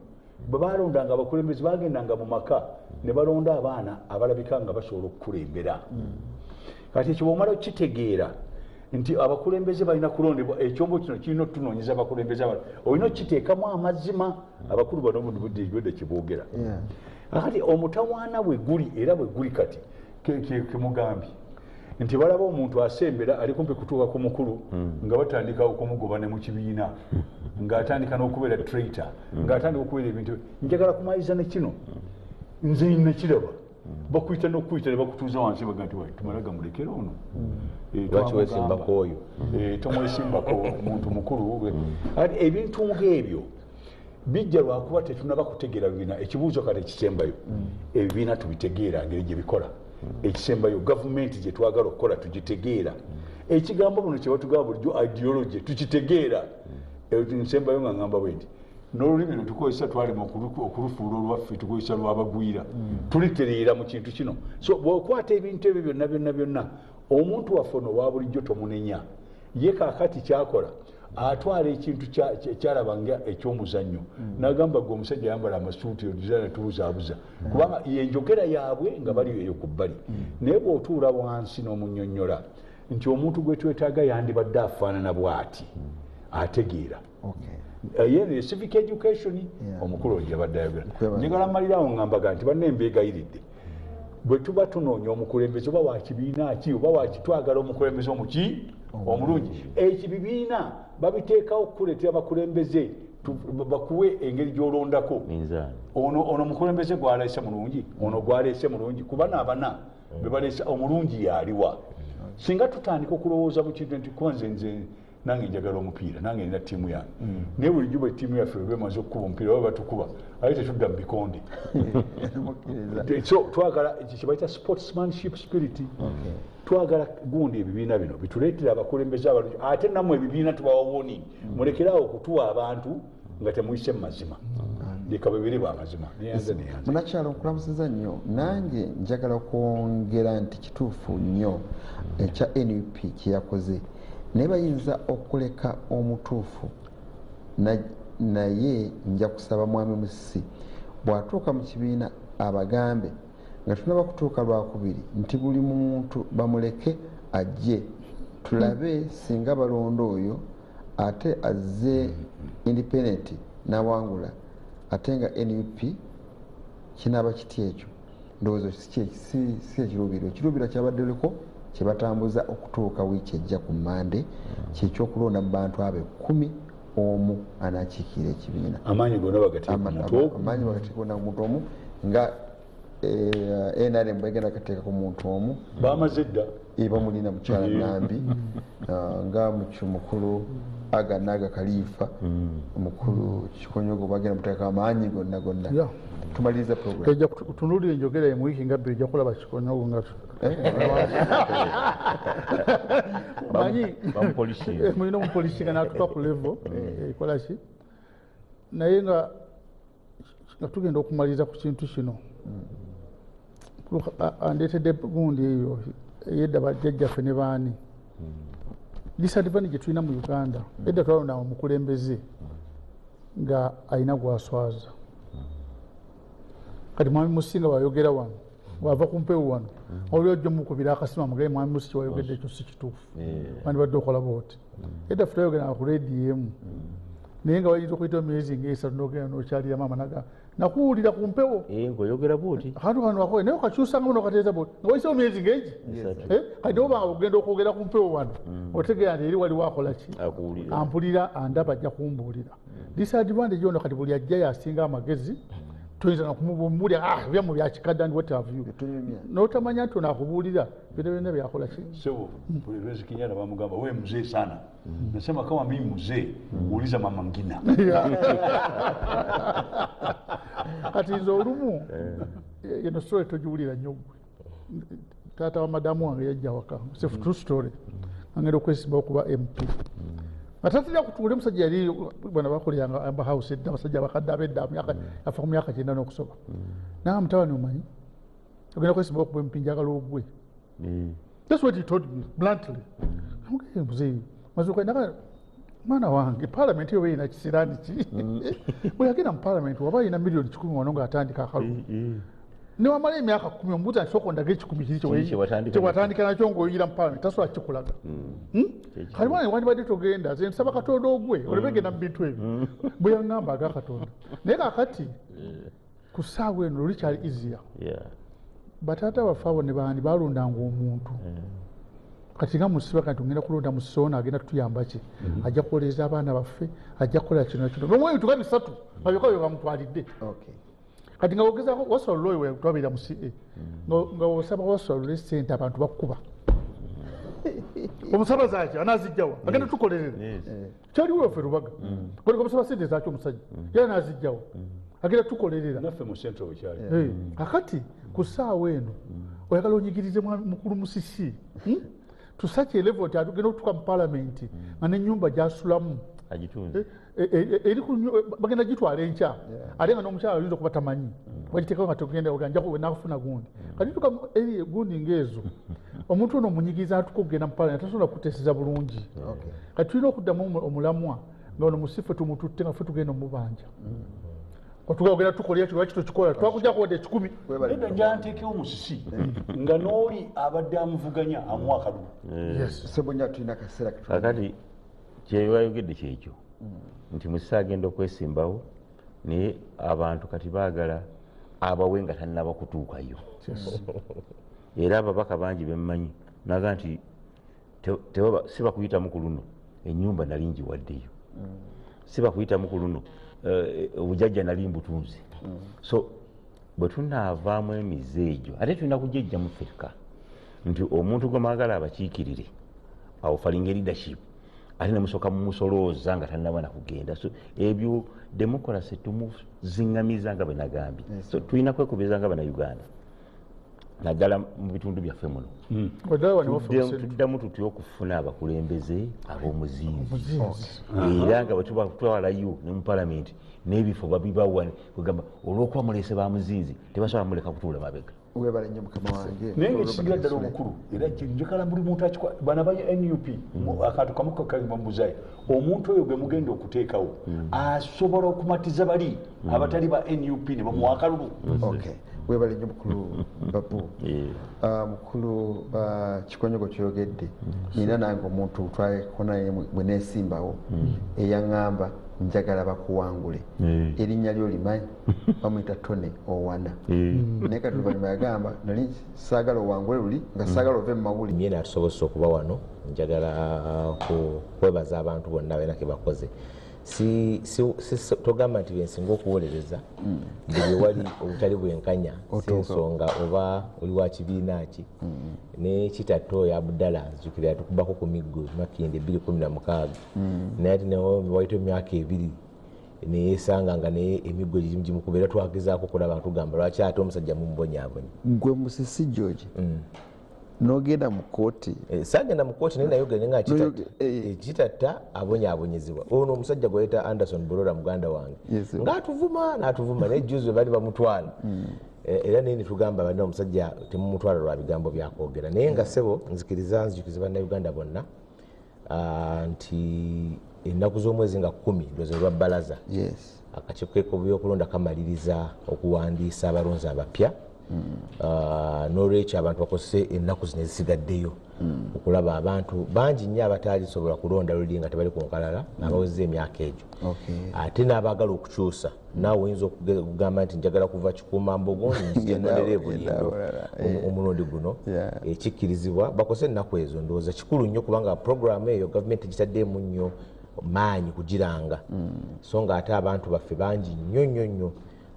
bwe balondanga abakulembeze bagendanga mu maka ne balonda abaana abalabika nga basobola okukulembera kati ekyo bwomala okitegeera nti abakulembeze balina kulondebwa ekyombo kino kirina otunoonyeza abakulembeze abala olina okiteekamu amazima abakulu bano budde kyeboogera kati omutawaana bwe guli era bwe guli kati kemugambye nti balaba omuntu asembera ali kumpi kutuuka ku mukulu nga batandika okumugoba ne mu kibiina ng'atandika n'okubeera traitor ng'atandika okubeera ebintu njagala kumaliza ne kino nze nakiraba bakuyita n'okuyita ne bakutuuza wansi baga nti tumalaga mulekera ono lwaki wesimbako oyo tomwesimbako muntu mukulu ebintu ng'ebyo bijja lwakuba tetunaba kutegeera bibiina ekibuuzo kati ekisembayo ebibiina tubitegeera ngeri gye bikola ekisembayo gavumenti gye twagala okukola tugitegeera ekigambo buno kye batugamba bulijjo ideology tukitegeera nsembayo nga ngamba bwe nti n'olulimi lwe tukozesa twalema okulufuula olwaffe tukozesa lwabagwira tulitereera mu kintu kino so bw'okwata ebintu ebyo byonna omuntu waffe ono wa bulijjo tomunenya ye kaakati kyakola atwala ekintu kyalabanga ekyomuzannyo nagamba gwe omusajja ayambala amasuuti ozana tubuzaabuza kubanga yenjogera yaabwe nga bali eyo ku bbali naye bw'otuula wansi n'omunyonnyola nti omuntu gwe twetaaga yandibadde afaanana bw'ati ategeera ye civic education omukulu oyo yabadde ayogera njagala mmalirawo ngambaga nti banne mbeegayiridde bwe tuba tunoonya omukulembeze oba wakibiina ki oba wakitwagala omukulembeze omuki omulungi ekibibiina babiteekawo okukuleetera abakulembeze bakuwe engeri gy'olondako ono omukulembeze gwaleese mulungi ono gwaleese mulungi kuba n'abana be baleese omulungi yaliwa singa tutandika okulowooza mu kintu nti kuba nze nange njagala omupiira nange nina ttiimu yange naye bulijjo bwe ttiimu yaffe bemaze okukuba omupiira baba batukuba ate tetudda mu bikonde so twagala kyebayita sportsmanship spirit twagala gundi ebibiina bino bituleetera abakulembeze abalungi ate nammwe ebibiina tubawawoni mulekerawo okutuwa abantu nga temuyise mu mazima leka bebere bamazima munakyalo nkulamusiza nnyo nange njagala okwongera nti kituufu nnyo ekya NUP kyeyakoze naye bayinza okuleka omutuufu naye nja kusaba mwami Musisi bw'atuuka mu kibiina abagambe nga tunaba kutuuka lwakubiri nti buli muntu bamuleke ajje tulabe singa balonda oyo ate azze independent nawangula ate nga NUP kinaaba kiti ekyo ndowooza si ekiruubiro kyabaddeliko kyebatambuza okutuuka wiiki ejja ku Mande kyekyokulonda mu bantu abe 11 anakiikira ekibiina amaanyi gonna bagateeka ku muntu omu nga NRM bagenda kateeka ku muntu omu bamaze dda bamulina mukyala Nambi nga mukulu Aga Khalifa omukulu Kikonyogo bagenda muteeka amaanyi gonna tumaliriza program ejja kutunulira enjogera ye mu wiiki nga bbiri ejja kulaba Kikonyogo nga manyi mulina omupolisinga n'atuka ku level ekola ki naye nga tugenda okumaliriza ku kintu kino andeetedde gundi eyo eyedda bajjajjaffe ne baani disadvantage gye tulina mu Uganda edda twalonda omukulembeze nga alina gwaswaza kati mwami Musinga wayogera wano wava ku mpewo wano olwo ojja mukubira akasima mugaye mwami Musi wayogedde ekyo si kituufu wandibadde okola booti edda ffe twayogera ku radio emu naye nga wayinza okuyita emyezi ng'esatu n'ogenda n'okyalira maama naga nakuwulira ku mpewo ng'oyogera booti kantu kano wakoye naye okakyusanga muno okateeza booti nga wayisewo myezi ng'egi kati obanga ogenda okwogera ku mpewo wano otegeera nti eri waliwo akola ki ampulira andaba ajja kumbuulira disadvantage ono kati buli ajjayo asinga amagezi tuyinza nakumubulira byamu byakikadda ndi what have you n'otamanya nti ono akubuulira byonna byonna byakola ki so Rose Kinyana bamugamba we mzee sana nasema kama mimi mzee uuliza mama Ngina kati nze olumu eno story togiwulira nnyo taata wa madamu wange yajja waka true story angenda okwesimba okuba MP nga tatera kutuula omusajja yali bwana bakolyanga Amber House edda abasajja abakadde ab'edda yafa ku myaka 9 n'okusoba naye mutabani omanyi ogenda kwesimba okuba MP njagala ogwe that's what he told me bluntly muzei mazuka naka mwana wange parliament yo ina kisirani ki bwe yagenda mu parliament waba ina milioni 10 wano nga atandika akalu ne wamala emyaka 10 omubuuza nti soko ndaga ekikumi kiri watandika nakyo ng'oyingira mu parliament tasobola kikulaga kali mwana wandibadde togenda ze nsaba Katonda ogwe olebegenda mu bintu ebyo bwe yaŋŋamba aga Katonda naye kakati ku ssaawa eno luli kyali easier bataata baffe abo ne baani balondanga omuntu kati nga musiba kati tugenda kulonda musona agenda tutuyamba ki ajja kukoleza abaana baffe ajja kukola kino nakino nomweyo tuga bisatu babyokayo bamutwalidde kati nga wogezaako wasolo oyo twabira mu CA nga osaba wasolo sente abantu bakuba omusabaza ki anazijjawa agenda tukolerera kyaliwo ffe Lubaga koleka omusaba sente zakyo omusajja yali anazijjawa agenda tukolerera naffe mu central wekyali kakati ku ssaawa eno oyagala onyigirize mukulu Musisi tusaki level nti atugenda okutuuka mu palamenti nga n'ennyumba gy'asulamu agitunze eri bagenda gitwala enkya ate nga n'omukyala oyinza okuba tamanyi bagiteekao nga tugenda oganjako nakufuna gundi kati tuka eri gundi ng'ezo omuntu ono omunyigiriza atuka okugenda mu palamenti tasobola kuteeseza bulungi kati tulina okuddamu omulamwa nga ono musife tumututte nga ffe tugenda omubanja otugenda tukolera kino lwaki tukikola twakujja kuwadde 10 edda njanteekewo Musisi nga n'oli abadde amuvuganya amuwa akalulu sebonya tulina kaseera kakati kyebayogedde kyekyo nti Musisi agenda okwesimbawo naye abantu kati baagala abawe nga tannaba kutuukayo era ababaka bangi bemmanyi naga nti si bakuyitamu ku luno ennyumba nali ngiwaddeyo si bakuyitamu ku luno obujjajja nali mbutunzi so bwe tunaavaamu emize egyo ate tulina kujejjamu ffekka nti omuntu gwe mwagala abakiikirire awo falinga leadership ate nemusooka mumusolooza nga tannaba nakugenda so ebyo demokrasi tumuziŋŋamiza nga bwe nagambye so tulina kwekubiriza nga bannayuganda naddala mu bitundu byaffe muno tuddamu tutya okufuna abakulembeze ab'omuzinzi era nga bwetutwalayo ne mu palamenti n'ebifo babibawa kugamba olw'okuba mulese ba muzinzi tebasobola muleka kutuula mabega webale nnyo mukama wange naye ngaekigira ddala obukulu era njagala buli muntu akikwa bana ba NUP akantu kamu kakabambuzayo omuntu oyo gwe mugenda okuteekawo asobola okumatiza bali abatali ba NUP ne bamuwa akalulu webale nnyo mukulu Babu mukulu Kikonyogo kyogedde nina nange omuntu twaleko naye bwe neesimbawo eyaŋŋamba njagala bakuwangule erinnya lyo limanyi bamuyita Tony Owana naye kati luvannyuma yagamba nali saagala owangule luli nga saagala ove mu mawuli myena atusobozesa okuba wano njagala kwebaza abantu bonna balina ke bakoze togamba nti bensinga okuwolereza buli wali obutali bwenkanya sensonga oba oli wa kibiina ki ne kitatta oyo Abdallah nzijukira yatukubako ku miggo Makindye 2016 naye ati nawo wayita emyaka 2 neyesanga nga naye emiggo gimukuba era twagezaako okulaba ntugamba lwaki ate omusajja mumubonyaabonye gwe Musisi George nogenda mu kooti sagenda mu kooti naye nayogera nga kitatta abonyaabonyezebwa ono omusajja gweyita Anderson Bulora muganda wange ngaatuvuma n'atuvuma naye juzi we bali bamutwala era naye netugamba balina omusajja temumutwala lwa bigambo byakwogera naye nga ssebo nzikiriza bannayuganda bonna nti ennaku z'omwezi nga 10 lweze lwa bbalaza akakiiko byokulonda kamaliriza okuwandiisa abalonzi abapya n'olwekyo abantu bakozese ennaku zino ezisigaddeyo okulaba abantu bangi nnyo abatalisobola kulonda luli nga tebali ku nkalala abawezeza emyaka egyo ate n'abaagala okukyusa naawe oyinza okugamba nti njagala kuva Kikuumambogo ngendolera Bulindo omulundi guno ekikkirizibwa bakozese ennaku ezo ndowooza kikulu nnyo kubanga puroguramu eyo gavumenti egitaddemu nnyo maanyi kugiranga so nga ate abantu baffe bangi nnyo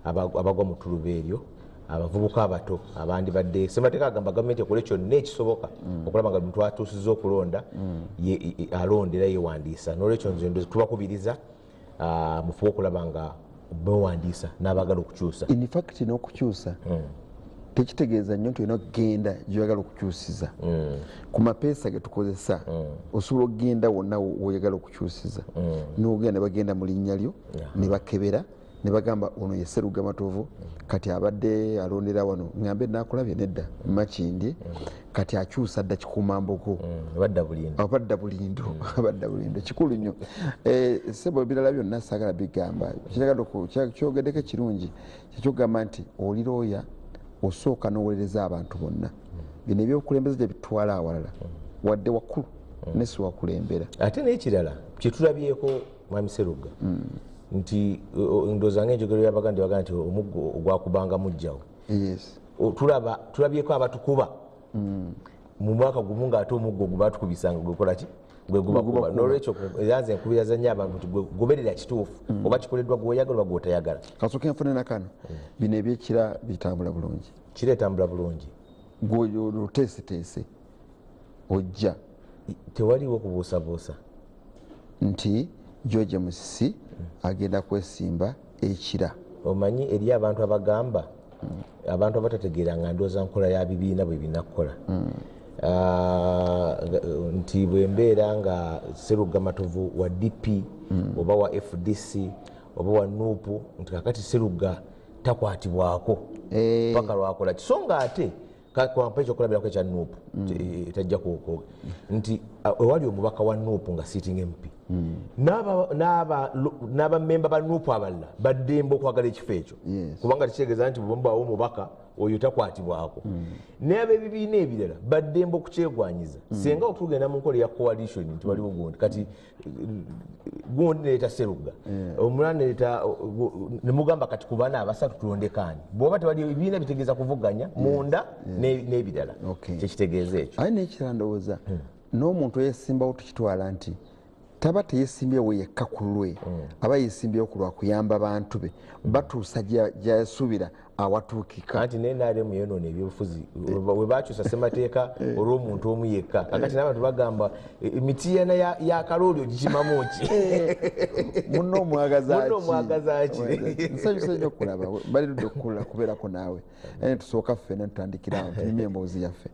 abagwa mu ttuluba eryo abavubuka abato abandi badde semateeka agamba gavumenti ekole kyonna ekisoboka okulaba nga muntu atuusizza okulonda alondera yewandiisa n'olwekyo nze tubakubiriza mufube okulaba nga bewandiisa n'abagala okukyusa in fact n'okukyusa tekitegeeza nnyo nti olina okugenda gyoyagala okukyusiza ku mapeesa getukozesa osobola okugenda wonna woyagala okukyusiza nogenda ne bagenda mu linnya lyo ne bakebera ne bagamba ono ye Sserugga Matovu kati abadde alondera wano ngambe nakulabye nedda Makindye kati akyusa dda Kikuumambogo abadda Bulindo kikulu nnyo ssebo ebirala byonna saagala bigamba kyogeddeko ekirungi kyekyogamba nti oli looya osooka n'owolereza abantu bonna bino ebyokulembeza gye bitwala awalala wadde wakkulu ne si wakulembera ate n'ekirala kyetulabyeko Mwami Sserugga nti ndowooza ng'enjogero y'Abaganda baga nti omuggo ogwakubanga mujjawo tulabyeko abatukuba mu mwaka gumu ng'ate omuggo gubatukubisanga gwekola ki gwe gubakuba n'olwekyo eranze enkubiriza nnyo abantu nti goberera kituufu oba kikoleddwa gw'oyagala oba gw'otayagala kasooka enfune nakano bino ebyekira bitambula bulungi kireetambula bulungi gweoluteeseteese ojja tewaliwo kubuusabuusa nti George Musisi agenda kwesimba ekira omanyi eri abantu abagamba abantu abatategeera nga ndowooza nkola ya bibiina bwe binakukola nti bwembeera nga Sserugga Matovu wa DP oba wa FDC oba wa NUP nti kakati Sserugga takwatibwako paka lwakola kisonga ate kwampa ekyokulabirako ekya NUP tajja kuokoga nti ewali omubaka wa NUP nga sitting MP n'abamemba ba NUP abalala baddemba okwagala ekifo ekyo kubanga tekitegeeza nti bwemubaawo omubaka oyo takwatibwako naye ab'ebibiina ebirala baddemba okukyegwanyiza singa otugenda mu nkola ya coalition nti waliwo gundi kati gundi neeta Sserugga omulala neeta nemugamba kati ku bana abasatu tulondekaani bw'oba tewali ebibiina bitegeeza kuvuganya munda n'ebirala kyekitegeeza ekyo aye n'ekirala ndowooza n'omuntu eyesimbawo tukitwala nti taba teyesimbyewo yekka ku lulwe aba yesimbyewo ku lwakuyamba bantu be batuusa gyasuubira awatuukika anti NRM yonoona ebyobufuzi we bakyusa ssemateeka olw'omuntu omu yekka kakati n'abantu bagamba emiti yena ya kalooli ogikimamu ki munno omwagazaaki nsanyusa nnyo okulaba balirudde kubeerako naawe naye tusooka ffena tutandikira awo tunyumya emboozi yaffe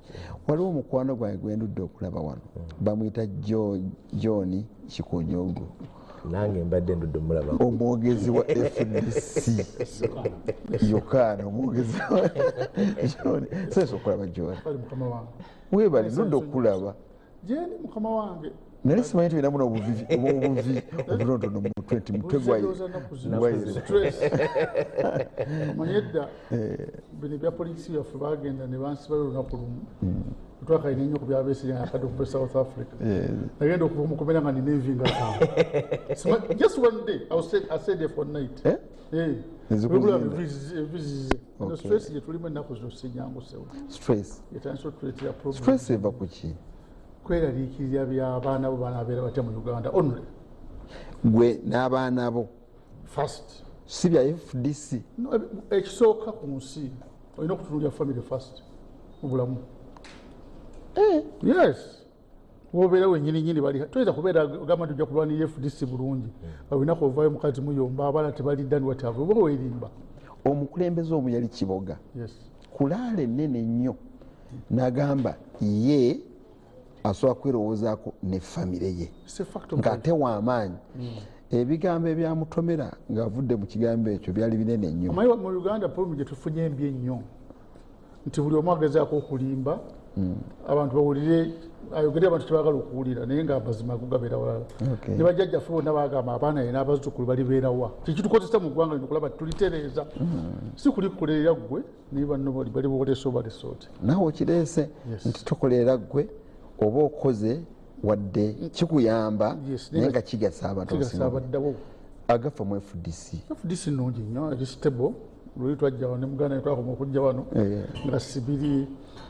waliwo omukwano gwange gwendudde okulaba wano bamuyita John Kikonyogo nange mbadde ndudde omulaba omwogezi wa FDC Yokana omwogezi wa John sasa okulaba John webali ndudde okulaba jeni mukama wange nali simanyi tulina muno obuvivi oburondono mu 20 mutwe gwayo manyedda bino bya polisi yaffe bagenda ne bansibayo olunaku lumu twakaine nnyo ku byabeesiga akadde okuva South Africa nagenda okuva omukomera nga nina envi nga just one day I stayed there for a night stress gye tulimu ennaku zino sinyangusewo etandisa otuleetera stress eva ku ki kweraliikirira by'abaana bo bana abeera batya mu Uganda only gwe n'abaana bo first si bya FDC ekisooka ku nsi olina okutunulya family first mu bulamu yes wobeera wenyininyini bali tuyinza kubeera gamba tujja kulwanira FDC bulungi olinaku ovaayo mukazi muyomba abaana tebalidda niwatavu oba weerimba omukulembeze omu yali Kiboga yes kulaala ennene nnyo n'agamba ye asobola kwerowoozaako ne famire ye ng'ate w'amaanyi ebigambo ebyamutomera ng'avudde mu kigambo ekyo byali binene nnyo mu Uganda polomu gye tufunye embi ennyo nti buli omu agezaako okulimba abantu bawulire ayogere abantu tebaagala okuwulira naye nga amazima ago gabeera walala ne bajjajjaffe bonna baagamba abaana ye n'abazzukulu balibeerawa kikitukozesa mu ggwanga lino kulaba tulitereeza si kuli kukolerera ggwe naye banno bali boolesa obalesa oti naawe okireese nti tokolerera ggwe oba okoze wadde kikuyamba naye nga kigasa abantu abaddawo agafa mu FDC nnungi nnyo eri stable luli twajja wano ne muganda ne twakoma okujja wano nga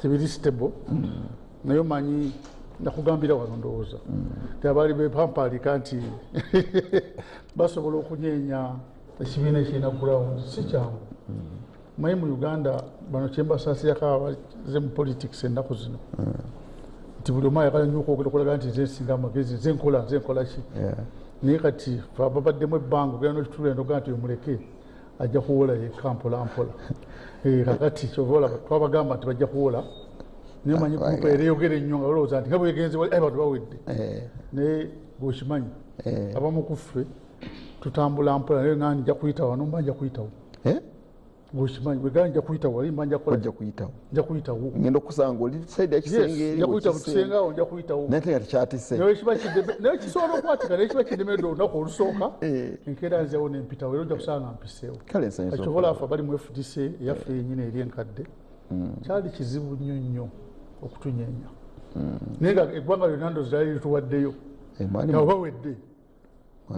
tebiri stable naye omanyi nakugambira wano ndowooza teabaali bepampalika nti basobola okunyeenya ekibiina ekirina ground si kyangu maye mu Uganda bano kyembasaasirako abaze mu politics ennaku zino nti buli omu ayagala nnyo okwogera okulaga nti nze nsinga amagezi nze nkola ki naye kati babaddemu ebbanga ogenda nokitulira nogaa nti omuleke ajja kuwola yekka mpola mpola kakati kyova olaba twabagamba nti bajja kuwola naye manyi era eyogera ennyo nga olowooza nti nga bwegenze bantu bawedde naye bwekimanyi abamu kuffe tutambula mpola naye nga nja kuyita wano mba nja kuyitawo bwekimanyi bwegala nja kuyitawo wali mba nja kuyitawo ngenda okusanga oli saidi yakisenge nja kuyita mu kisenge awo nja kuyitawo naye nga tekyatise naye kisobola okwatika naye kiba kidemedde olunaku olusooka enkeera nzewo nempitawo era ojja kusanga mpiseewo ekyobola afe bali mu FDC eyaffe yenyini eri enkadde kyali kizibu nnyo nnyo okutunyeenya naye nga eggwanga lyonna ndozi lyali lituwaddeyo nga bawedde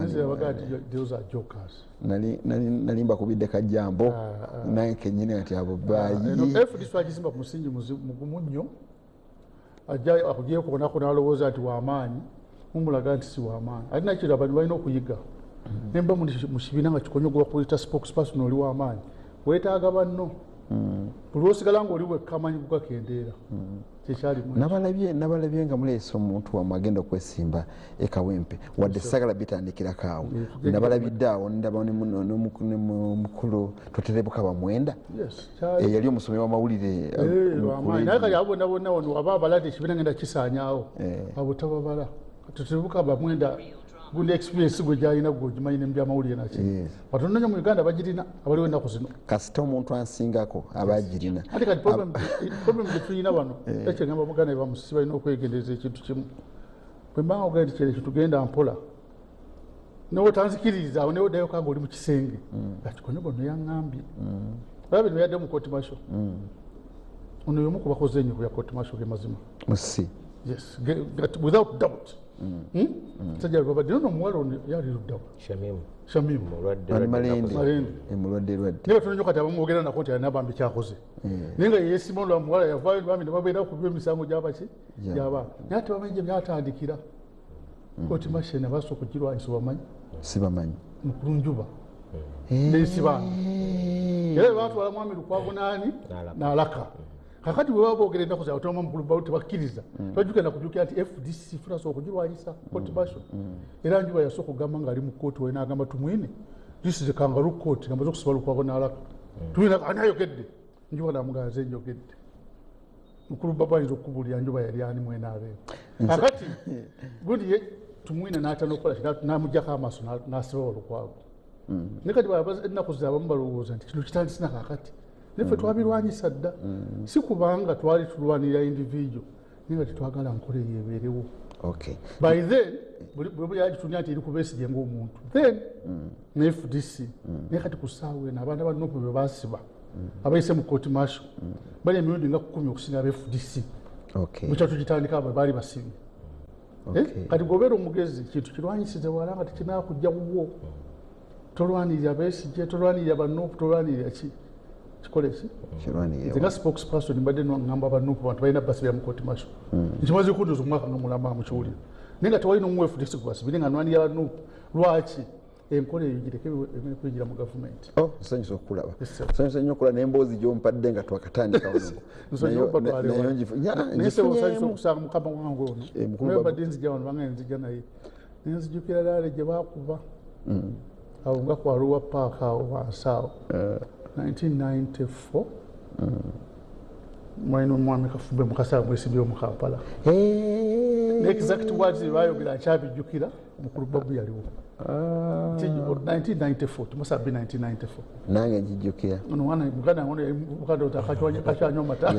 nzirabaga nti those are jokers nali mbakubidde kajambo naye kenyini ati abo baayi FDC agizimba ku musingi mugumu nnyo ajja akugyeko konako n'alowooza nti w'amaanyi mumulaga nti si w'amaanyi alina kiro abantu balina okuyiga nemba mu kibiina nga kikonyogwa kulita spokesperson oli w'amaanyi weetaaga banno buli osigala ngaoli wekka amanyi kugakendeera kyekyalimu nabalabye nga muleese omuntu wamu agenda okwesimba ekawempe wadde sagala bitandikirako awo nabalabidde awo ndaba nemukulu toterebuka bamwenda yali omusomi w'amawulire naye kali abo bonna bonna wano aba abalade ekibiina ngenda kisaanyaawo abo tababala toterebuka bamwenda gundi experience gwe gyalina gwe ogimanyi nemubyamawulire naki watono nnyo mu Uganda bagirina abaliwo ennaku zino kasita omuntu ansingako abagirina ate kati problem gye tulina wano ekyengamba Buganda ebamusi balina okwegendereza ekintu kimu bwe mbanga ogenda nti kyere kitugenda mpola nowotanzikiririza awo neoddayo kanga oli mu kisenge akikonyogo no yaŋŋambye olaba bino yadde mu court martial ono yomu kubakoze ennyo ku ya court martial ge mazima musi yes without doubt sajja babadde nono omuwala ono yali luddawo Shamimu mulwadde naye batono nnyo kati abamwogera nako nti alina bambi kyakoze naye nga yeesima olwa muwala yavaayo bambi ne babeera kuba emisango gyabaki gy'abaana naye ate bamanyi gye byatandikira koti mashene abasooka okugirwanyisa obamanyi sibamanyi mukulunjuba n'ensibaana era bebatwala mwami Lukwago naani n'alaka kakati bwe baba boogera ennaku zaabwe toma mukulu bawo tebakkiriza bajjukira kujjukira nti FDC funa sooka okugirwanyisa court martial era njuba yasooka okugamba ng'ali mu kooti we n'agamba tumwine this is a kangaroo court nga maze okusiba Lukwago n'alaka tumwine ani ayogedde njuba namugamba nze njogedde mukulu baba ayinza okukubuulira njuba yali ani mwene abeera kakati gundi ye tumwine n'atana okukola n'amugyako amaaso n'asiba Lukwago naye kati ennaku zaabamu balowooza nti kino kitandise nakakati neffe twabirwanyisa dda si kubanga twali tulwanirira individual naye nga tetwagala nkole yebeerewo by then bwe yagitunya nti eri kubeesigye ng'omuntu then ne FDC naye kati ku ssaawa eno abaana ba Nuupu be baasiba abayise mu court martial bali emirundi nga 10 okusinga aba FDC bukya tugitandika abo baali basibye kati gwobeera omugezi kintu kirwanyisize wala nga tekinakujja wuwo tolwanirira Besigye tolwanirira ba Nuupu tolwanirira ki kikole ki nze nga spokesperson mbadde ngamba ba Nuupu bantu balina basibira mu court martial nkimaze kunduza omwaka nga mulamba mukiwulira naye nga tewalina omuweefudisi gwasibire nga nwani yabanu lwaki enkola eyo gireke kwingira mu gavumenti. Nsanyusa okulaba nsanyusa nnyo okulaba n'emboozi gy'ompadde nga twakatandika nsanyusa okusanga mukama wange ono naye badde nzija wano banga nzija naye nenzijukira laale gye baakuba awo nga kwaluwa paaka awo wansi awo 1994 mwalina omwami Kafube Mukasa mwesimbyewo mu Kampala exact words bayogera nkyabijjukira mukulu Babu yaliwo 1994 tumusabbi 1994 nange njijjukira muganda mukanda otakachwanyo mata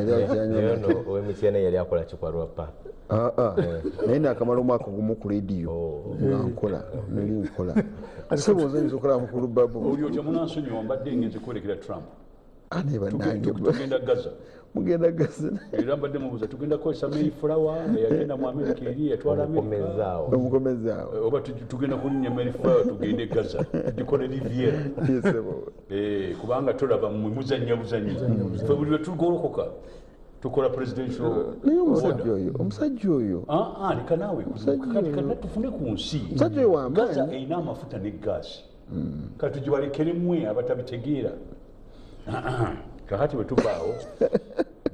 ow'emityana yali akola kikwaluwa paaka naye nakamala omwaka gumu ku rediyo nga nkola nali nkola sibuuza nyiza okola mukulu Babu oli otya munansonyiwa mbadde ngenze kwolekera Trump tugenda Gaza mugenda Gaza era mbadde mubuuza tugenda kukozesa Mayflower eyagenda mu Amerika eri yatwala omukomezaawo oba tugenda kulinnya Mayflower tugende Gaza tugikole Riviera kubanga tolaba mmwe muzannya buzanyi ffe buli lwe tugolokoka tukola presidential naye omusajja oyo leka naawe kati tufune ku nsi Gaza erina amafuta ne gaasi kati tugibalekere mmwe abatabitegeera kakati bwe tuvaawo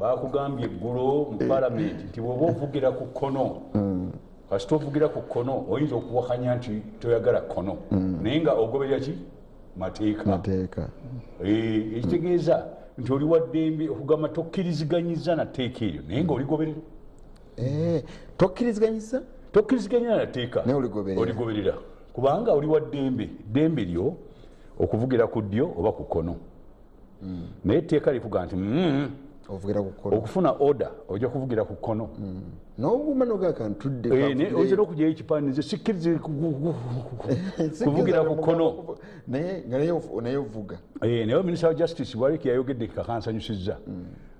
bakugambye eggulo mu palamenti nti bw'oba ovugira ku kkono kasita ovugira ku kkono oyinza okuwakanya nti toyagala kkono naye nga ogoberera ki mateeka ekitegeeza nti oli wa ddembe okugamba tokkiriziganyiza na tteeka eryo naye nga oligoberera tokkiriziganya na tteeka oligoberera kubanga oli wa ddembe lyo okuvugira ku ddyo oba ku kkono naye etteeka likuga nti okufuna order ojja kuvugira ku kkono oyinza n'okugyayo ekipaanizo sikkirize kuvugira ku kkono naye ovuga naye minisita wa justice bwaleki yayogedde kakansanyusizza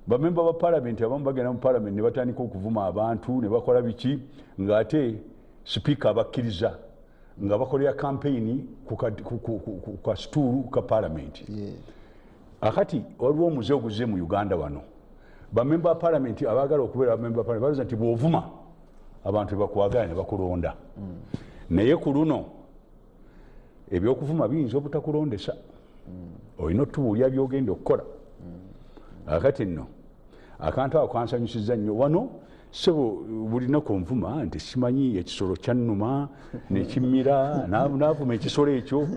bamemba ba palamenti abamu bagenda mu palamenti ne batandika okuvuma abantu ne bakola biki ng'ate sipiika abakkiriza nga bakolera kampeyini ku kasituulu ka palamenti akati waliwo omuze oguze mu Uganda wano bamemba ba palamenti abaagala okubeera bamemba ba palamenti balooza nti bw'ovuma abantu bebakwagala ne bakulonda naye ku luno ebyokuvuma biyinza obutakulondesa olina otubuulya byogenda okukola akati nno akantu ako kansanyusizza nnyo wano sebo bulinaku onvuma nti simanyi ekisolo kyannuma nekimmira naavuma ekisolo ekyo